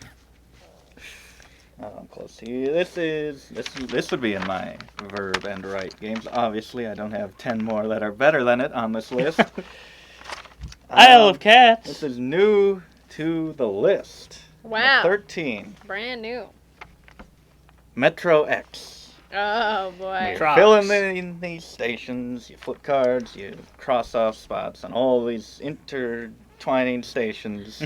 Oh, I'm close to you. This would be in my verb and right games. Obviously, I don't have 10 more that are better than it on this list. Isle of Cats. This is new to the list. Wow. 13. Brand new. Metro X. Oh boy. Metro- Fill in these stations, you flip cards, you cross off spots on all these intertwining stations.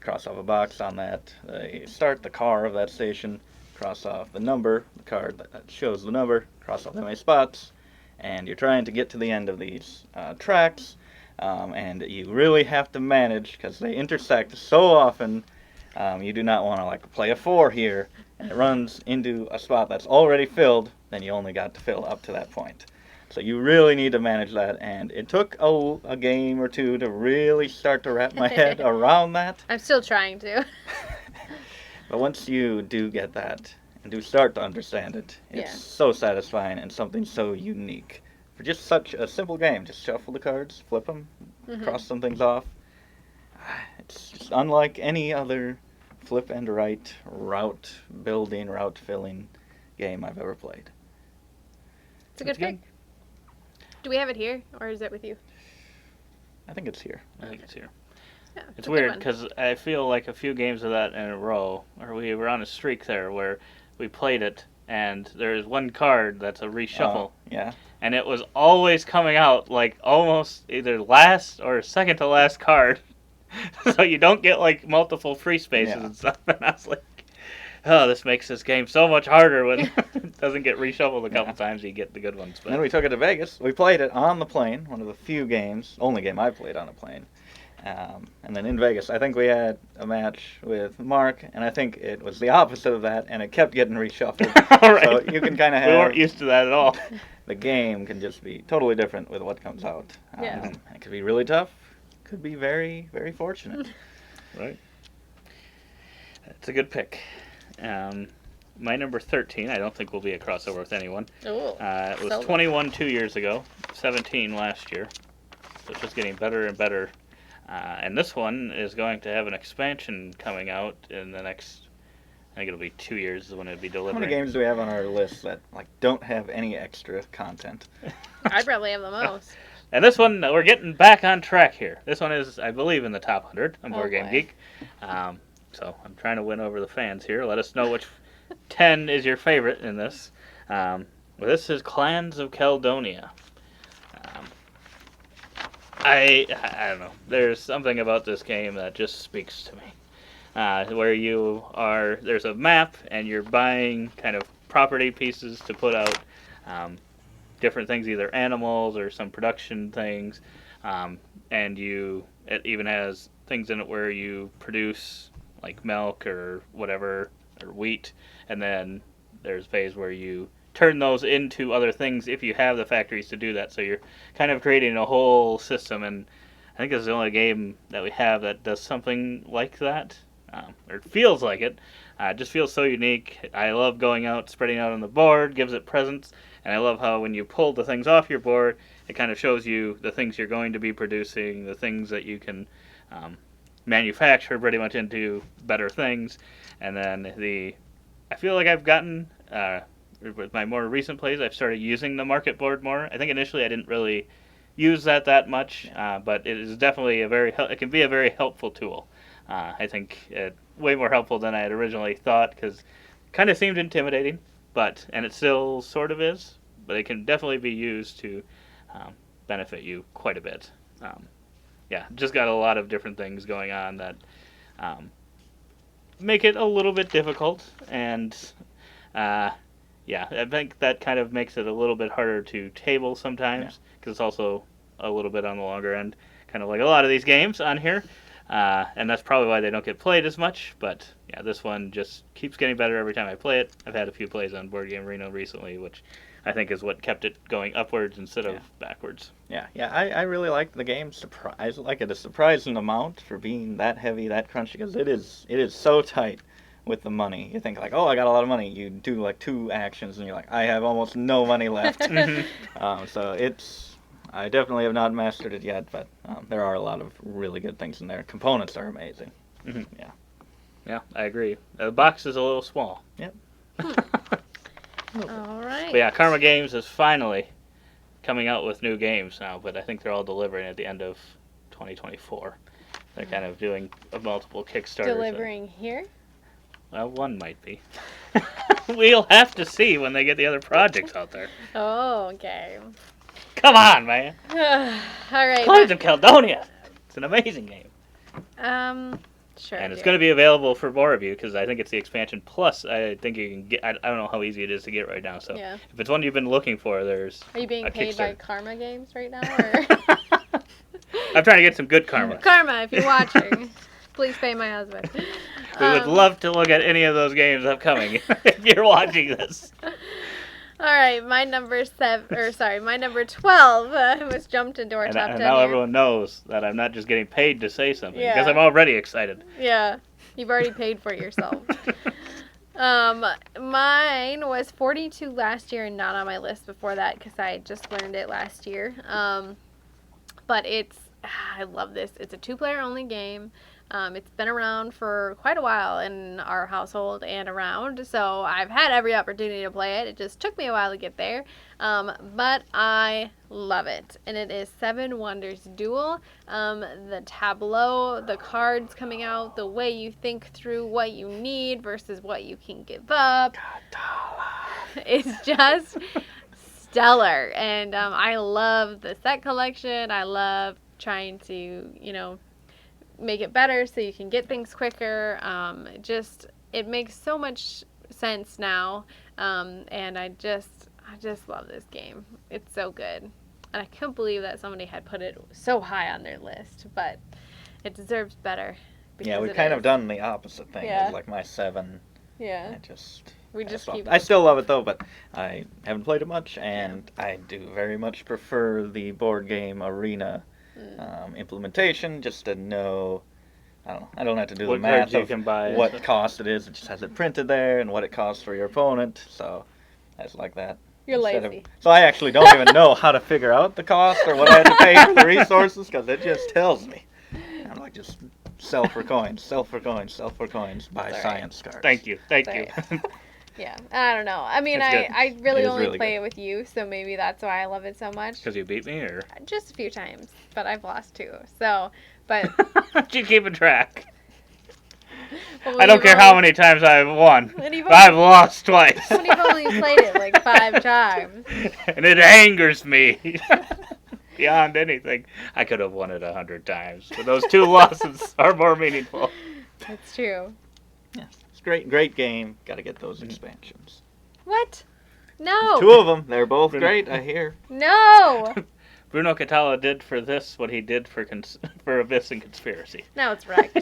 Cross off a box on that. You start the car of that station, cross off the number, the card that shows the number, cross off that many spots, and you're trying to get to the end of these tracks. And you really have to manage because they intersect so often. You do not want to like play a 4 here and it runs into a spot that's already filled. Then you only got to fill up to that point. So you really need to manage that. And it took a game or two to really start to wrap my head around that. I'm still trying to. But once you do get that and do start to understand it, it's Yeah. so satisfying and something so unique. For just such a simple game, just shuffle the cards, flip them, cross some things off. It's just unlike any other flip and right route building, route filling game I've ever played. It's a good pick. Do we have it here, or is it with you? I think it's here. I think it's here. Yeah, It's a good weird one. because I feel like a few games of that in a row, or we were on a streak there where we played it, and there's one card that's a reshuffle, Yeah. and it was always coming out like almost either last or second to last card, so you don't get like multiple free spaces Yeah. and stuff. And I was like, oh, this makes this game so much harder when it doesn't get reshuffled a couple times. You get the good ones. And then we took it to Vegas. We played it on the plane, one of the few games, only game I played on a plane. And then in Vegas, I think we had a match with Mark, and I think it was the opposite of that, and it kept getting reshuffled. All right. So you can kind of have... We weren't used to that at all. The game can just be totally different with what comes out. Yeah. It could be really tough. Could be very, very fortunate. Right. It's a good pick. My number 13, I don't think will be a crossover with anyone. Ooh. It was So- 21 2 years ago, 17 last year. So it's just getting better and better. And this one is going to have an expansion coming out in the next, I think it'll be 2 years is when it'll be How delivered. many games do we have on our list that like don't have any extra content? I probably have the most. And this one, we're getting back on track here. This one is, I believe, in the top 100 on Board Game boy. Geek. So I'm trying to win over the fans here. Let us know which 10 is your favorite in this. Well, this is Clans of Caledonia. I don't know. There's something about this game that just speaks to me. Where there's a map and you're buying kind of property pieces to put out different things, either animals or some production things. And it even has things in it where you produce like milk or whatever, or wheat, and then there's phase where you turn those into other things if you have the factories to do that. So you're kind of creating a whole system, and I think this is the only game that we have that does something like that, or it feels like it. It just feels so unique. I love going out, spreading out on the board, gives it presence, and I love how when you pull the things off your board, it kind of shows you the things you're going to be producing, the things that you can manufacture pretty much into better things. And then I feel like I've gotten, with my more recent plays, I've started using the market board more. I think initially I didn't really use that much, but it is definitely it can be a very helpful tool. I think way more helpful than I had originally thought because kind of seemed intimidating, and it still sort of is, but it can definitely be used to benefit you quite a bit. Yeah, just got a lot of different things going on that make it a little bit difficult, and yeah, I think that kind of makes it a little bit harder to table sometimes because it's also a little bit on the longer end, kind of like a lot of these games on here. And that's probably why they don't get played as much. But yeah, this one just keeps getting better every time I play it. I've had a few plays on Board Game Arena recently, which I think is what kept it going upwards instead of backwards. Yeah, I really like the game. I like it a surprising amount for being that heavy, that crunchy, because it is so tight with the money. You think like, oh, I got a lot of money. You do like 2 actions, and you're like, I have almost no money left. So I definitely have not mastered it yet, but there are a lot of really good things in there. Components are amazing. Mhm. Yeah. Yeah, I agree. The box is a little small. Yep. All right. But yeah, Karma Games is finally coming out with new games now, but I think they're all delivering at the end of 2024. They're kind of doing multiple Kickstarters. Delivering here? Well, one might be. We'll have to see when they get the other projects out there. Oh, okay. Come on, man. All right. Plains of Caledonia. It's an amazing game. Sure. And it's going to be available for more of you because I think it's the expansion plus. I think you can get. I don't know how easy it is to get right now. So Yeah. if it's one you've been looking for, there's. Are you being a paid by Kickstarter. Karma Games right now? Or? I'm trying to get some good karma. Karma, if you're watching, please pay my husband. We would love to look at any of those games upcoming if you're watching this. All right, my number 12 was jumped into our top 10. And now here. everyone knows that I'm not just getting paid to say something Yeah. because I'm already excited. Yeah, you've already paid for it yourself. Mine was 42 last year and not on my list before that because I just learned it last year. But I love this. It's a 2-player only game. It's been around for quite a while in our household and around, so I've had every opportunity to play it. It just took me a while to get there, but I love it. And it is Seven Wonders Duel. The tableau, the cards coming out, the way you think through what you need versus what you can give up. It's just stellar, and I love the set collection. I love trying to, make it better so you can get things quicker. It makes so much sense now, and I just love this game. It's so good, and I couldn't believe that somebody had put it so high on their list, but it deserves better. Yeah, we've it kind is. of done the opposite thing. Yeah. It's like my 7. Yeah, we just keep. I still love it though, but I haven't played it much, and I do very much prefer the board game arena implementation. Just to know, I don't know. I don't have to do What the math cards you of can buy. what cost it is. It just has it printed there and what it costs for your opponent. So I just like that. You're Instead lazy. so I actually don't even know how to figure out the cost or what I have to pay for the resources because it just tells me. I'm like, just sell for coins, sell for coins, sell for coins, buy That's all right. science cards. Thank you. Sorry. Yeah, I don't know. I mean, It's good. I really It is only really play good. it with you, so maybe that's why I love it so much. Because you beat me, or Just a few times, but I've lost too. So, but you keeping track? well, I don't you've care how only- many times I've won. And you've I've lost twice. When you've only played it like 5 times. And it angers me beyond anything. I could have won it 100 times, but those 2 losses are more meaningful. That's true. Yeah, it's great game. Got to get those expansions. What? No. 2 of them. They're both great. I hear. No. Bruno Catala did for this what he did for Abyss and Conspiracy. No, it's wrecked.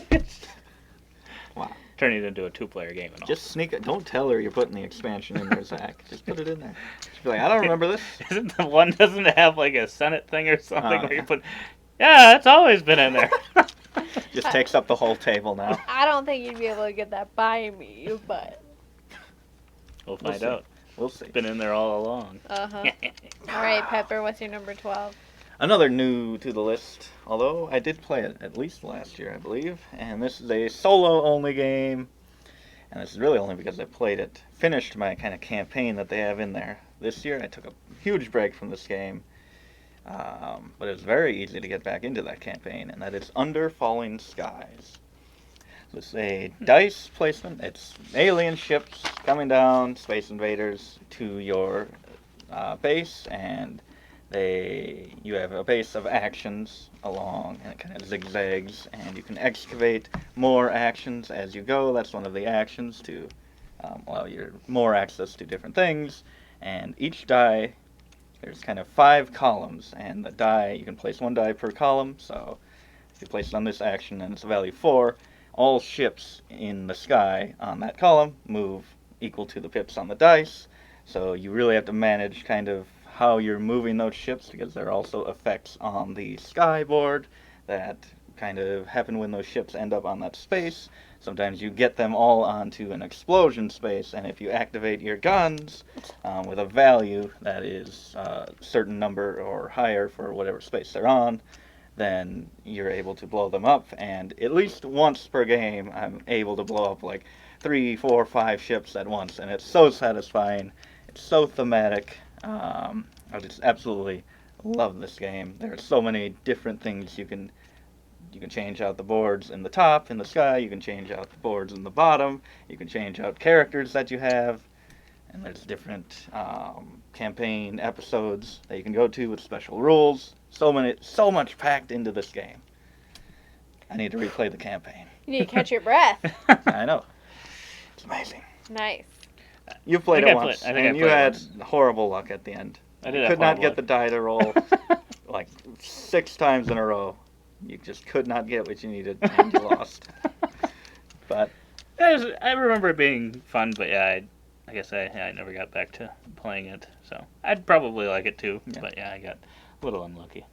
Wow. Turning it into a 2-player game and all. Just sneak it. Don't tell her you're putting the expansion in there, Zach. Just put it in there. She'll be like, I don't remember this. Isn't the one doesn't it have like a Senate thing or something Oh, where you yeah. put? Yeah, it's always been in there. Just takes up the whole table now. I don't think you'd be able to get that by me, but. We'll We'll find see. out. We'll see. It's been in there all along. Uh-huh. All right, Pepper, what's your number 12? Another new to the list, although I did play it at least last year, I believe. And this is a solo-only game. And this is really only because I played it, finished my kind of campaign that they have in there. This year I took a huge break from this game. But it was very easy to get back into that campaign, and that is Under Falling Skies. This is a dice placement. It's alien ships coming down, space invaders, to your base, and you have a base of actions along, and it kind of zigzags, and you can excavate more actions as you go. That's one of the actions to allow you more access to different things. And each die, there's kind of 5 columns, and the die, you can place 1 die per column. So if you place it on this action and it's a value 4, all ships in the sky on that column move equal to the pips on the dice. So you really have to manage kind of how you're moving those ships, because there are also effects on the skyboard that kind of happen when those ships end up on that space. Sometimes you get them all onto an explosion space, and if you activate your guns with a value that is a certain number or higher for whatever space they're on, then you're able to blow them up. And at least once per game, I'm able to blow up like 3, 4, 5 ships at once, and it's so satisfying. It's so thematic. I just absolutely love this game. There are so many different things you can change out the boards in the top, in the sky. You can change out the boards in the bottom. You can change out characters that you have. And there's different campaign episodes that you can go to with special rules. So much packed into this game. I need to replay the campaign. You need to catch your breath. I know. It's amazing. Nice. You played it once, I think and I you played had it once. horrible luck at the end. I did You have could not horrible get the die to roll like 6 times in a row. You just could not get what you needed, and you lost. But I remember it being fun, but yeah, I guess I never got back to playing it. So I'd probably like it too, Yeah. but yeah, I got a little unlucky.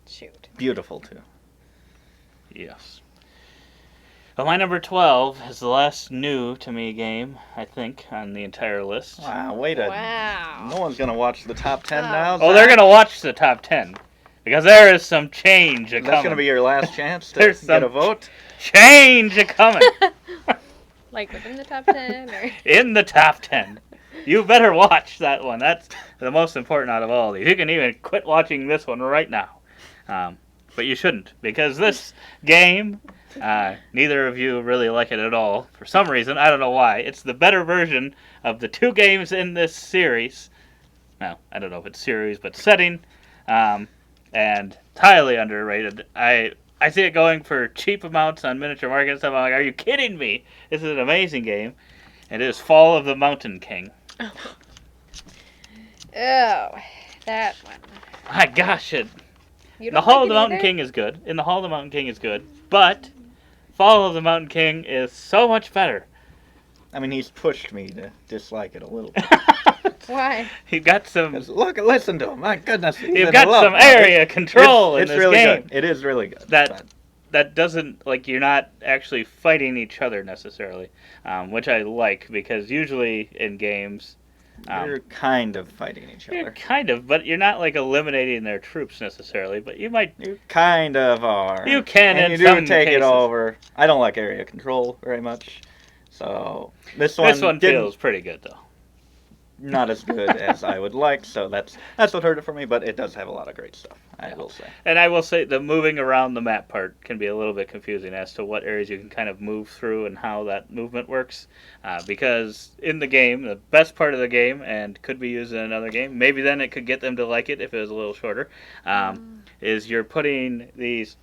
Shoot. beautiful too. Yes. Well, my number 12 is the last new to me game, I think, on the entire list. Wow, wait a... Wow. No one's going to watch the top 10 Oh. now. Oh, they're going to watch the top 10. Because there is some change That's a-coming. going to be your last chance to There's get a some- vote? Change a-coming. Like within the top 10? Or... In the top 10. You better watch that one. That's the most important out of all these. You can even quit watching this one right now. But you shouldn't, because this game, neither of you really like it at all. For some reason, I don't know why. It's the better version of the 2 games in this series. Well, I don't know if it's series, but setting. And highly underrated. I see it going for cheap amounts on Miniature Market and stuff. I'm like, are you kidding me? This is an amazing game. It is Fall of the Mountain King. Oh, that one. My gosh, You The don't Hall like of the it Mountain either? King is good. In the Hall of the Mountain King is good. But Fall of the Mountain King is so much better. I mean, he's pushed me to dislike it a little bit. Why? You've got some. 'Cause look, listen to him. My goodness. he's You've in got love. some No, area control in it's this really game. good. It is really good. That doesn't, like, you're not actually fighting each other necessarily, which I like, because usually in games, You're kind of fighting each you're other. kind of, but you're not like eliminating their troops necessarily. But you might. You kind of are. You can and in you do some take it cases. over. I don't like area control very much, so this one This one didn't, feels pretty good though. not as good as I would like. So that's what hurt it for me. But it does have a lot of great stuff. I will say. And I will say the moving around the map part can be a little bit confusing as to what areas you can kind of move through and how that movement works. Because in the game, the best part of the game, and could be used in another game, maybe then it could get them to like it if it was a little shorter, is you're putting these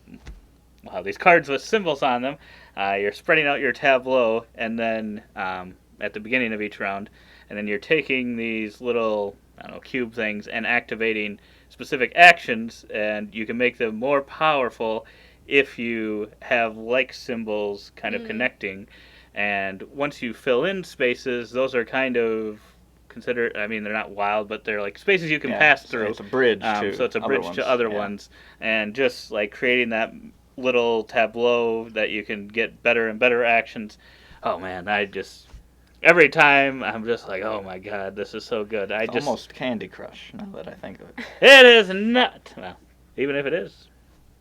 cards with symbols on them. You're spreading out your tableau, and then at the beginning of each round, and then you're taking these little, cube things and activating specific actions, and you can make them more powerful if you have like symbols kind of connecting. And once you fill in spaces, those are kind of considered, they're not wild, but they're like spaces you can pass so through. It's a bridge to So it's a other bridge ones. to other Yeah. ones. And just like creating that little tableau that you can get better and better actions. Oh man, every time I'm just like, oh my god, this is so good. It's almost Candy Crush now that I think of it. It is not. Well, even if it is,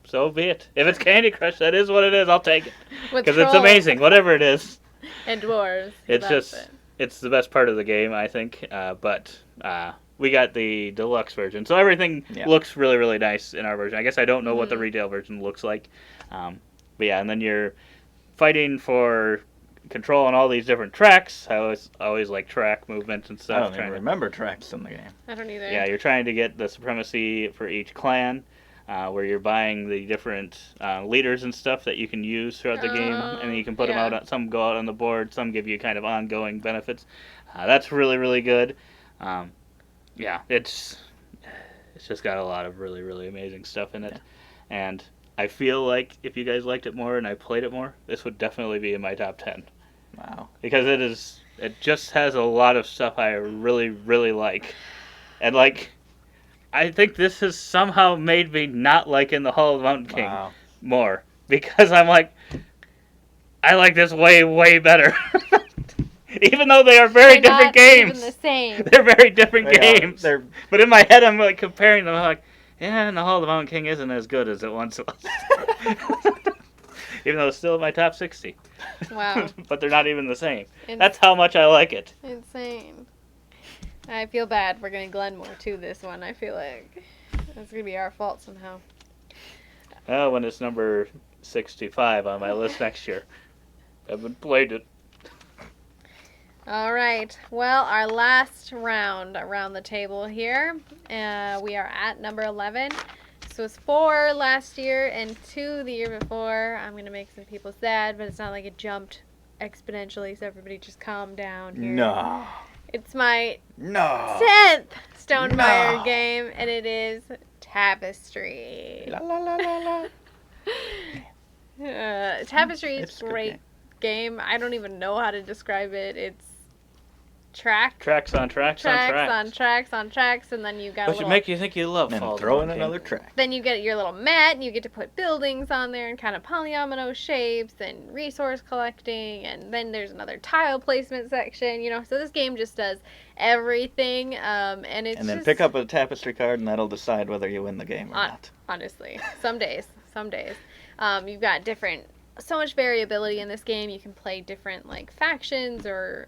so be it. If it's Candy Crush, that is what it is. I'll take it With because it's trolls amazing. Whatever it is, And dwarves. it's That's just it. it's the best part of the game, I think. But we got the deluxe version, so everything looks really really nice in our version. I guess I don't know what the retail version looks like, but yeah, and then you're fighting for control on all these different tracks. I always like track movements and I stuff. don't even remember tracks in the game. I don't either. Yeah, you're trying to get the supremacy for each clan, where you're buying the different leaders and stuff that you can use throughout the game, and then you can put them yeah. out. Some go out on the board, some give you kind of ongoing benefits. That's really, really good. Yeah, it's just got a lot of really, really amazing stuff in it, and I feel like if you guys liked it more and I played it more, this would definitely be in my top 10. Wow. Because it just has a lot of stuff I really, really like. And, like, I think this has somehow made me not like in the Hall of the Mountain King Wow. more. Because I'm like, I like this way, way better. Even though they are very They're different not games. even the same. They're very different games. They're But in my head, I'm like comparing them. I'm like, yeah, and the Hall of the Mountain King isn't as good as it once was. Even though it's still in my top 60. Wow. But they're not even the same. It's That's how much I like it. insane. I feel bad for getting Glenmore to this one. I feel like it's gonna be our fault somehow. Oh, when it's number 65 on my list next year. I haven't played it. All right. Well, our last round around the table here. We are at number 11. This was 4 last year and 2 the year before. I'm gonna make some people sad, but it's not like it jumped exponentially. So everybody just calm down here. No. It's my No. 10th Stonemaier No. game, and it is Tapestry. La la la la la. Tapestry is It's a a good great game. I don't even know how to describe it. It's tracks on tracks, on tracks, and then you got a Which would little. make you think you love And Fall of the throw in Mountain another King. track. Then you get your little mat, and you get to put buildings on there and kind of polyomino shapes and resource collecting, and then there's another tile placement section. So this game just does everything, and it's And then just, pick up a tapestry card, and that'll decide whether you win the game or not. honestly, some days. You've got so much variability in this game. You can play different like factions or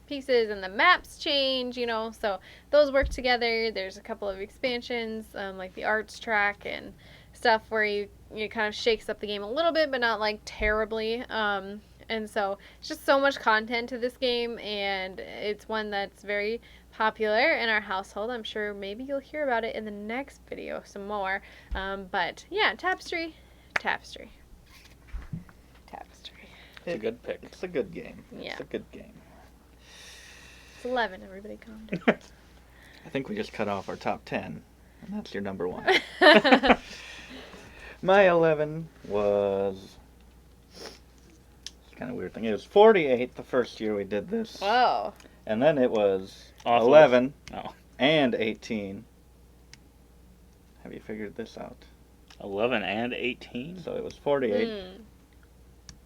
pieces, and the maps change, so those work together. There's a couple of expansions, like the arts track and stuff where you kind of shakes up the game a little bit, but not like terribly. And so it's just so much content to this game, and it's one that's very popular in our household. I'm sure maybe you'll hear about it in the next video some more. But yeah, Tapestry. It's a good pick. It's a good game. Yeah. It's a good game. It's 11. Everybody calm down. I think we just cut off our top 10, and that's your number 1. My 11 was... It's kind of a weird thing. It was 48 the first year we did this. Whoa. And then it was Awful. 11 Oh. and 18. Have you figured this out? 11 and 18? So it was 48,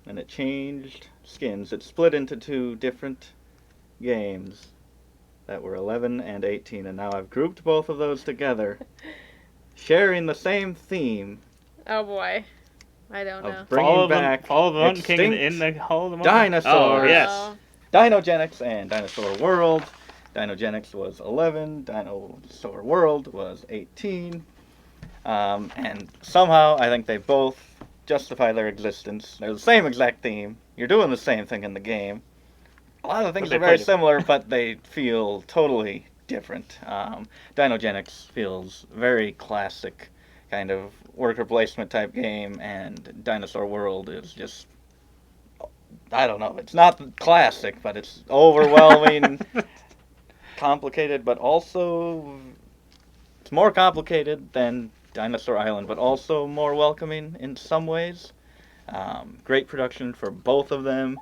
and it changed skins. It split into 2 different games that were 11 and 18, and now I've grouped both of those together, sharing the same theme Oh boy. I don't know. of bringing back Fall of the Mountain King extinct in the Hall of the Mountain King. dinosaurs. Oh, yes. Oh. Dinogenics and Dinosaur World. Dinogenics was 11, Dinosaur World was 18, and somehow I think they both justify their existence. They're the same exact theme. You're doing the same thing in the game. A lot of the things But are they very played it. similar, but they feel totally different. Dinogenics feels very classic, kind of worker placement type game, and Dinosaur World is just, I don't know, it's not classic, but it's overwhelming, complicated, but also it's more complicated than Dinosaur Island, but also more welcoming in some ways. Great production for both of them.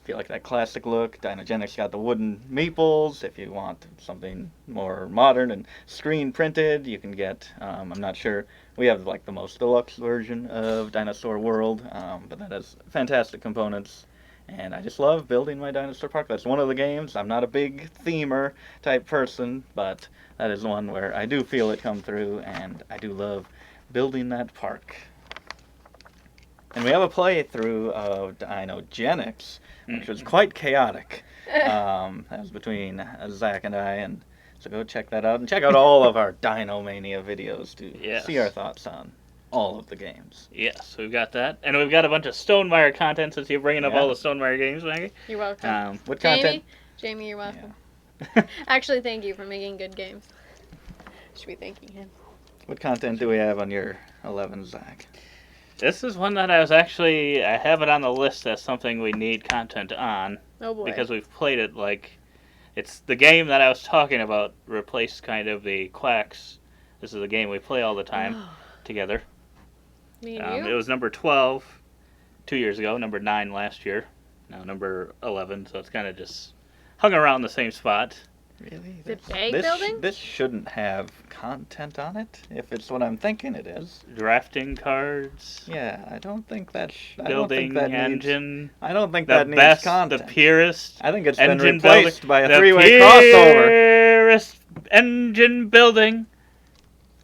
If you like that classic look, Dinogenics got the wooden meeples. If you want something more modern and screen printed, you can get, I'm not sure, we have like the most deluxe version of Dinosaur World, but that has fantastic components. And I just love building my dinosaur park. That's one of the games. I'm not a big themer type person, but that is one where I do feel it come through, and I do love building that park. And we have a playthrough of Dinogenics, which was quite chaotic. That was between Zach and I, and so go check that out. And check out all of our Dino Mania videos to Yes. see our thoughts on all of the games. Yes, we've got that. And we've got a bunch of Stonemaier content since you're bringing up Yeah. all the Stonemaier games, Maggie. You're welcome. What Jamie, content? Jamie, you're welcome. Actually, thank you for making good games. Should be thanking him. What content do we have on your 11, Zach? This is one that I have it on the list as something we need content on Oh boy. because we've played it it's the game that I was talking about replaced kind of the Quacks. This is a game we play all the time together. Me and you? It was number 12 2 years ago, number 9 last year, now number 11, so it's kind of just hung around the same spot. Really? Is it bag building? This shouldn't have content on it, if it's what I'm thinking it is. Drafting cards, Yeah, I don't think that. building engine, I don't think the that needs best, content. the purest I think it's been engine replaced building, by a the three-way crossover. purest engine building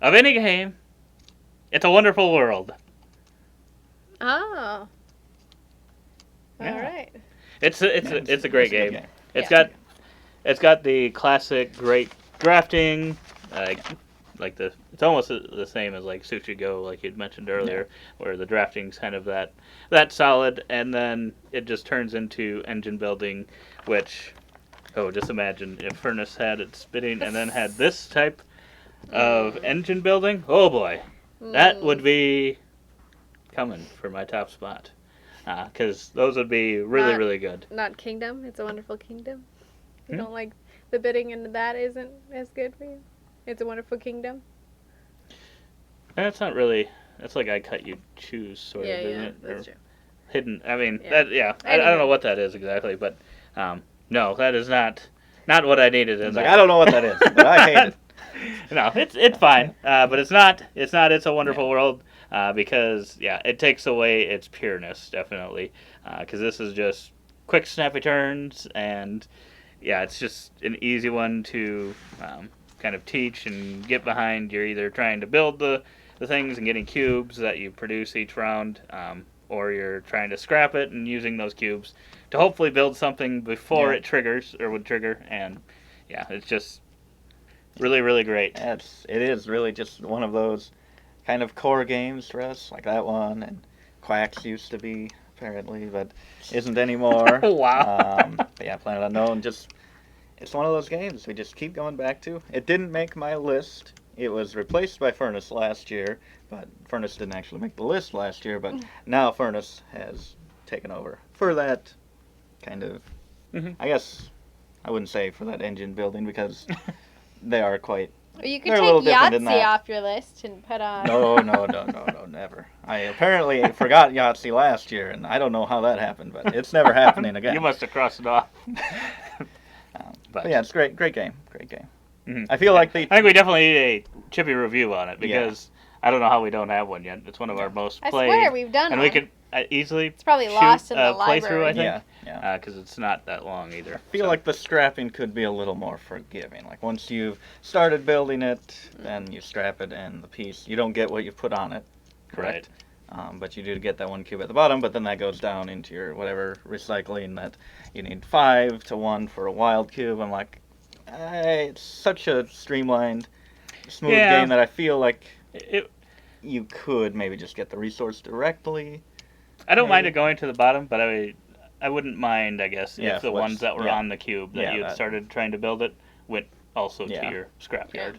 of any game. It's a Wonderful World. Oh. Yeah. All right. It's a great It's a good game. game. It's got the classic great drafting, it's almost the same as like Sushi Go, like you'd mentioned earlier, where the drafting's kind of that solid, and then it just turns into engine building, which, just imagine if Furnace had it spitting and then had this type of engine building. Oh boy, that would be coming for my top spot, because those would be really, really good. Not Kingdom. It's a Wonderful Kingdom. You don't like the bidding into that isn't as good for you? It's a Wonderful Kingdom? That's not really. That's like I cut you choose sort Yeah, of, isn't it? that's Or true. hidden. I mean, Yeah. I don't know what that is exactly, but no, that is not what I needed in It's there. like, I don't know what that is, but I hate it. No, it's fine, but it's not. It's a Wonderful World because it takes away its pureness definitely, because this is just quick snappy turns and it's just an easy one to kind of teach and get behind. You're either trying to build the things and getting cubes that you produce each round, or you're trying to scrap it and using those cubes to hopefully build something before it triggers or would trigger. And it's just really, really great. It is really just one of those kind of core games for us, like that one, and Quacks used to be, apparently, but isn't anymore. Wow. But Planet Unknown, it's one of those games we just keep going back to. It didn't make my list. It was replaced by Furnace last year, but Furnace didn't actually make the list last year, but now Furnace has taken over for that kind of, I guess, I wouldn't say for that engine building, because they are quite... Or you could They're a take little different than Yahtzee that. off your list and put on... No, never. I apparently forgot Yahtzee last year, and I don't know how that happened, but it's never happening again. You must have crossed it off. But it's great game. Mhm. I feel like I think we definitely need a chippy review on it because I don't know how we don't have one yet. It's one of our most I played. swear we've done and one. we could easily It's probably shoot lost in the a playthrough, library. I think. Yeah. Because it's not that long either. I feel like the scrapping could be a little more forgiving. Like once you've started building it, then you scrap it, and the piece, you don't get what you put on it, correct? But you do get that one cube at the bottom, but then that goes down into your whatever recycling that you need 5 to 1 for a wild cube. I'm like, it's such a streamlined, smooth game that I feel like you could maybe just get the resource directly. I don't mind it going to the bottom, but I wouldn't mind, I guess, Yeah, if the ones that were on the cube that you had that- started trying to build it went also to Yeah. your scrapyard.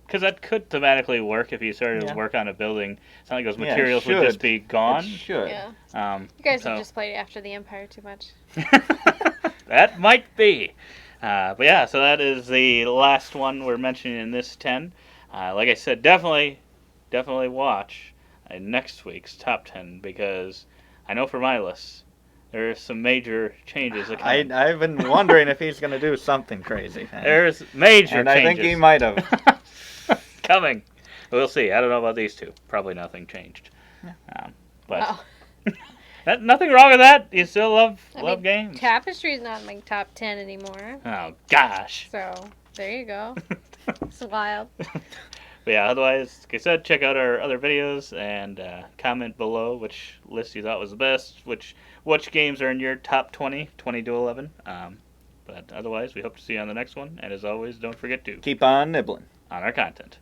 Because that could thematically work if you started to work on a building. It's not like those Yeah, it materials would should. just be gone. It should. Yeah. You guys have just played After the Empire too much. That might be. But so that is the last one we're mentioning in this 10. Like I said, definitely watch next week's top 10 because I know for my list there's some major changes that come. I've been wondering if he's going to do something crazy. There's major and changes. I think he might have. Coming. We'll see. I don't know about these two. Probably nothing changed. But Wow. nothing wrong with that. You still love games. Tapestry's not in my top 10 anymore. Oh, gosh. So, there you go. It's wild. But otherwise, like I said, check out our other videos and comment below which list you thought was the best, which games are in your top 20 to 11. But otherwise, we hope to see you on the next one. And as always, don't forget to Keep on nibbling. on our content.